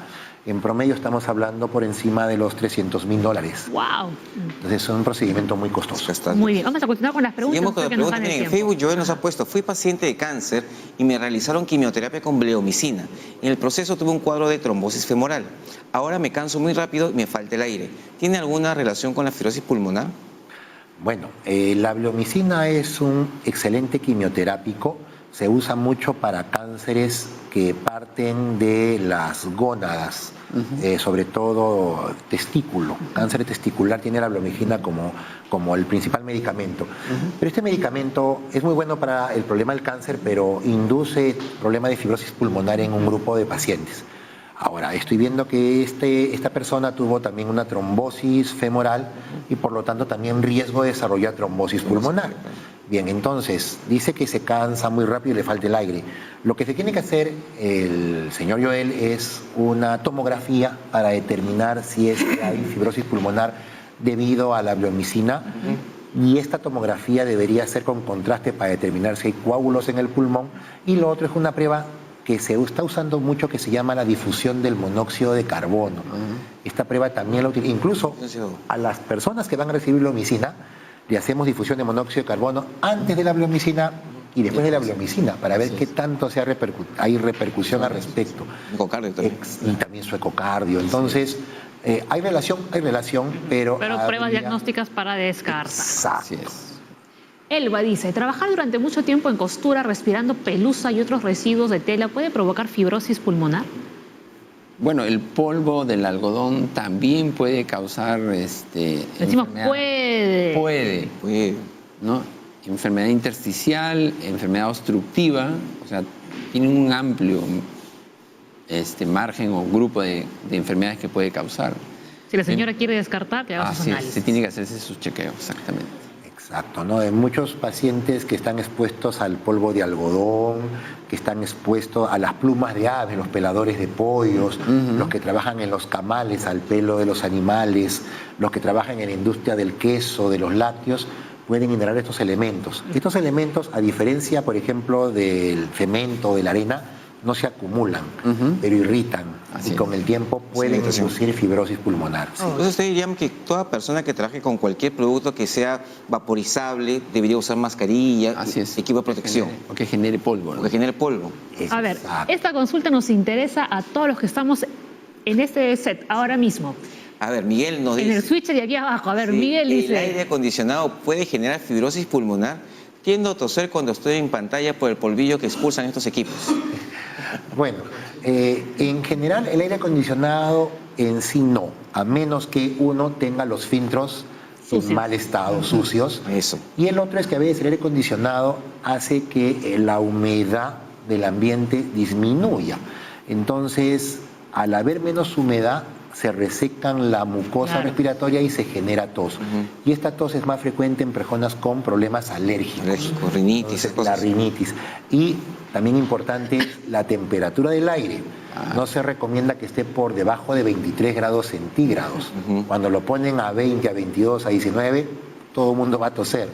En promedio estamos hablando por encima de los $300,000. ¡Wow! Entonces es un procedimiento muy costoso. Muy bien, vamos a continuar con las preguntas. Seguimos con la pregunta. En Facebook Joel nos ha puesto, fui paciente de cáncer y me realizaron quimioterapia con bleomicina. En el proceso tuve un cuadro de trombosis femoral. Ahora me canso muy rápido y me falta el aire. ¿Tiene alguna relación con la fibrosis pulmonar? Bueno, la bleomicina es un excelente quimioterápico. Se usa mucho para cánceres que parten de las gónadas, sobre todo testículo. Cáncer testicular tiene la bleomicina como el principal medicamento. Pero este medicamento es muy bueno para el problema del cáncer, pero induce problema de fibrosis pulmonar en un grupo de pacientes. Ahora, estoy viendo que esta persona tuvo también una trombosis femoral y por lo tanto también riesgo de desarrollar trombosis pulmonar. Bien, entonces, dice que se cansa muy rápido y le falta el aire. Lo que se tiene que hacer el señor Joel es una tomografía para determinar si es que hay fibrosis pulmonar debido a la bleomicina. Y esta tomografía debería ser con contraste para determinar si hay coágulos en el pulmón. Y lo otro es una prueba que se está usando mucho que se llama la difusión del monóxido de carbono. Esta prueba también la utiliza. Incluso a las personas que van a recibir bleomicina, le hacemos difusión de monóxido de carbono antes de la bleomicina y después de la bleomicina para ver qué tanto hay repercusión al respecto. Y también su ecocardio. Entonces, hay relación, pero pruebas diagnósticas para descartar. Exacto. Elba dice, trabajar durante mucho tiempo en costura, respirando pelusa y otros residuos de tela, ¿puede provocar fibrosis pulmonar? Bueno, el polvo del algodón también puede causar decimos puede, ¿no? Enfermedad intersticial, enfermedad obstructiva, o sea, tiene un amplio margen o grupo de enfermedades que puede causar. Si la señora quiere descartar, que haga sus análisis. Se tiene que hacerse sus chequeos, exactamente. Exacto, ¿no? Hay muchos pacientes que están expuestos al polvo de algodón, que están expuestos a las plumas de aves, los peladores de pollos, los que trabajan en los camales, al pelo de los animales, los que trabajan en la industria del queso, de los lácteos, pueden inhalar estos elementos. Estos elementos, a diferencia, por ejemplo, del cemento o de la arena, no se acumulan, pero irritan y con el tiempo pueden inducir fibrosis pulmonar. Entonces ustedes dirían que toda persona que trabaje con cualquier producto que sea vaporizable debería usar mascarilla, equipo de protección. O que genere polvo. Que genere polvo. A ver, esta consulta nos interesa a todos los que estamos en este set ahora mismo. A ver, Miguel nos dice... En el switcher de aquí abajo, a ver, Miguel dice... ¿El aire acondicionado puede generar fibrosis pulmonar? Tiendo a toser cuando estoy en pantalla por el polvillo que expulsan estos equipos. Bueno, en general el aire acondicionado en sí no, a menos que uno tenga los filtros en mal estado, sucios. Eso. Y el otro es que a veces el aire acondicionado hace que la humedad del ambiente disminuya. Entonces, al haber menos humedad, se resecan la mucosa respiratoria y se genera tos. Y esta tos es más frecuente en personas con problemas alérgicos. Rinitis. Entonces, la rinitis. Y también importante es la temperatura del aire. No se recomienda que esté por debajo de 23 grados centígrados. Cuando lo ponen a 20, a 22, a 19, todo el mundo va a toser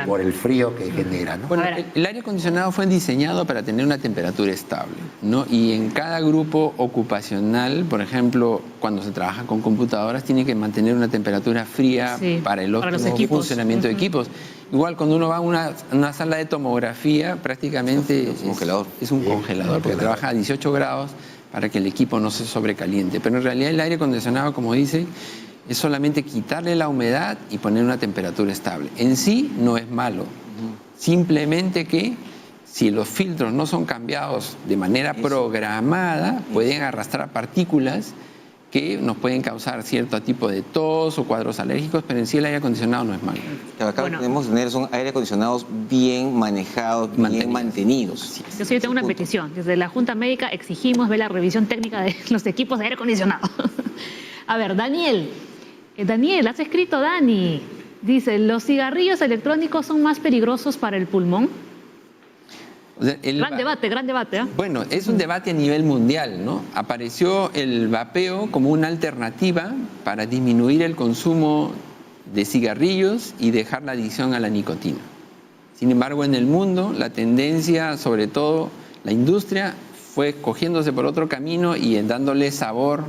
por el frío que genera, ¿no? Bueno, el aire acondicionado fue diseñado para tener una temperatura estable, ¿no? Y en cada grupo ocupacional, por ejemplo, cuando se trabaja con computadoras, tiene que mantener una temperatura fría para el óptimo funcionamiento de equipos. Igual cuando uno va a una sala de tomografía, prácticamente es un congelador, porque trabaja a 18 grados para que el equipo no se sobrecaliente. Pero en realidad el aire acondicionado, como dice, es solamente quitarle la humedad y poner una temperatura estable. En sí no es malo, simplemente que si los filtros no son cambiados de manera programada, pueden arrastrar partículas que nos pueden causar cierto tipo de tos o cuadros alérgicos, pero en sí el aire acondicionado no es malo. Acá lo que tenemos que tener son aire acondicionados bien manejados, bien mantenidos. Yo sí tengo una petición. Desde la Junta Médica exigimos ver la revisión técnica de los equipos de aire acondicionado. A ver, Daniel, has escrito, Dani. Dice, ¿los cigarrillos electrónicos son más peligrosos para el pulmón? O sea, gran debate. ¿eh? Bueno, es un debate a nivel mundial, ¿no? Apareció el vapeo como una alternativa para disminuir el consumo de cigarrillos y dejar la adicción a la nicotina. Sin embargo, en el mundo, la tendencia, sobre todo la industria, fue cogiéndose por otro camino y dándole sabor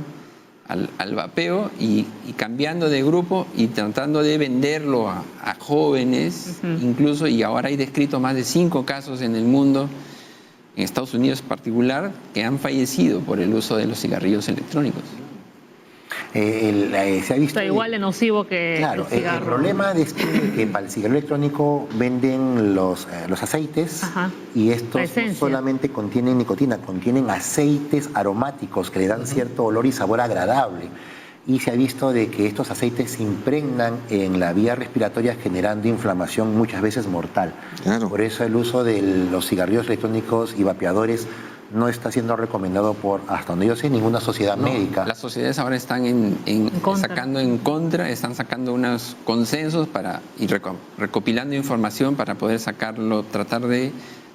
al vapeo y cambiando de grupo y tratando de venderlo a jóvenes, incluso, y ahora hay descrito más de 5 casos en el mundo, en Estados Unidos en particular, que han fallecido por el uso de los cigarrillos electrónicos. Se ha visto está igual de nocivo que claro, el cigarro. El problema de esto es que para el cigarro electrónico venden los aceites y estos no solamente contienen nicotina, contienen aceites aromáticos que le dan cierto olor y sabor agradable. Y se ha visto de que estos aceites se impregnan en la vía respiratoria generando inflamación muchas veces mortal. Por eso el uso de los cigarrillos electrónicos y vapeadores no está siendo recomendado por, hasta donde yo sé, ninguna sociedad médica. Las sociedades ahora están están sacando unos consensos y recopilando información para poder sacarlo, tratar de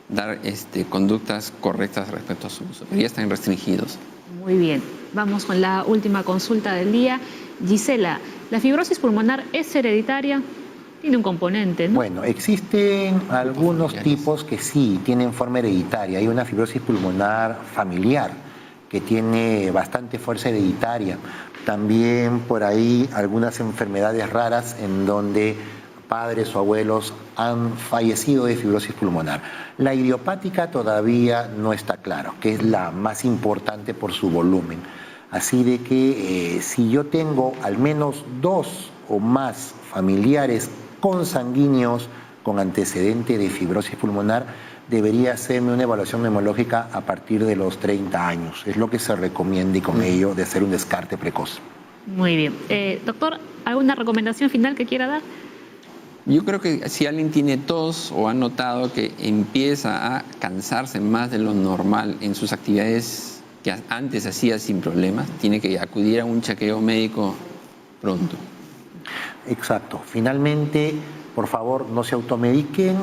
dar conductas correctas respecto a su uso, pero ya están restringidos. Muy bien, vamos con la última consulta del día. Gisela, ¿la fibrosis pulmonar es hereditaria? Tiene un componente, ¿no? Bueno, existen algunos tipos que sí tienen forma hereditaria. Hay una fibrosis pulmonar familiar que tiene bastante fuerza hereditaria. También por ahí algunas enfermedades raras en donde padres o abuelos han fallecido de fibrosis pulmonar. La idiopática todavía no está claro, que es la más importante por su volumen. Así de que si yo tengo al menos 2 o más familiares consanguíneos con antecedente de fibrosis pulmonar, debería hacerme una evaluación neumológica a partir de los 30 años. Es lo que se recomienda y con ello de hacer un descarte precoz. Muy bien. Doctor, ¿alguna recomendación final que quiera dar? Yo creo que si alguien tiene tos o ha notado que empieza a cansarse más de lo normal en sus actividades que antes hacía sin problemas, tiene que acudir a un chequeo médico pronto. Exacto. Finalmente, por favor, no se automediquen.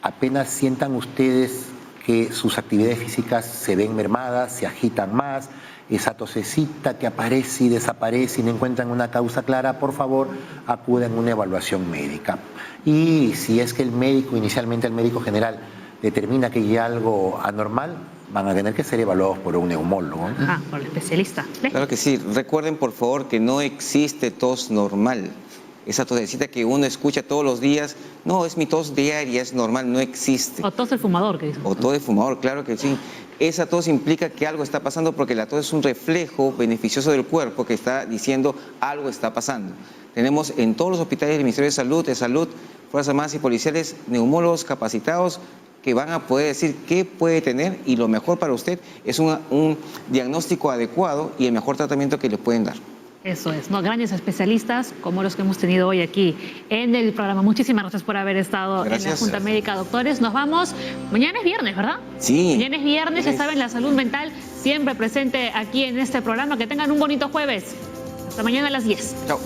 Apenas sientan ustedes que sus actividades físicas se ven mermadas, se agitan más, esa tosecita que aparece y desaparece y no encuentran una causa clara, por favor, acudan a una evaluación médica. Y si es que inicialmente el médico general, determina que hay algo anormal, van a tener que ser evaluados por un neumólogo. Por el especialista. Claro que sí. Recuerden, por favor, que no existe tos normal. Esa tosecita que uno escucha todos los días, no, es mi tos diaria, es normal, no existe. O tos del fumador, que dice. O tos del fumador, claro que sí. Esa tos implica que algo está pasando porque la tos es un reflejo beneficioso del cuerpo que está diciendo algo está pasando. Tenemos en todos los hospitales del Ministerio de Salud, Fuerzas Armadas y policiales, neumólogos capacitados que van a poder decir qué puede tener y lo mejor para usted es un diagnóstico adecuado y el mejor tratamiento que le pueden dar. Eso es, ¿no? Grandes especialistas como los que hemos tenido hoy aquí en el programa. Muchísimas gracias por haber estado en la Junta Médica, doctores. Nos vamos. Mañana es viernes, ¿verdad? Sí. Mañana es viernes, ya saben, la salud mental siempre presente aquí en este programa. Que tengan un bonito jueves. Hasta mañana a las 10. Chao.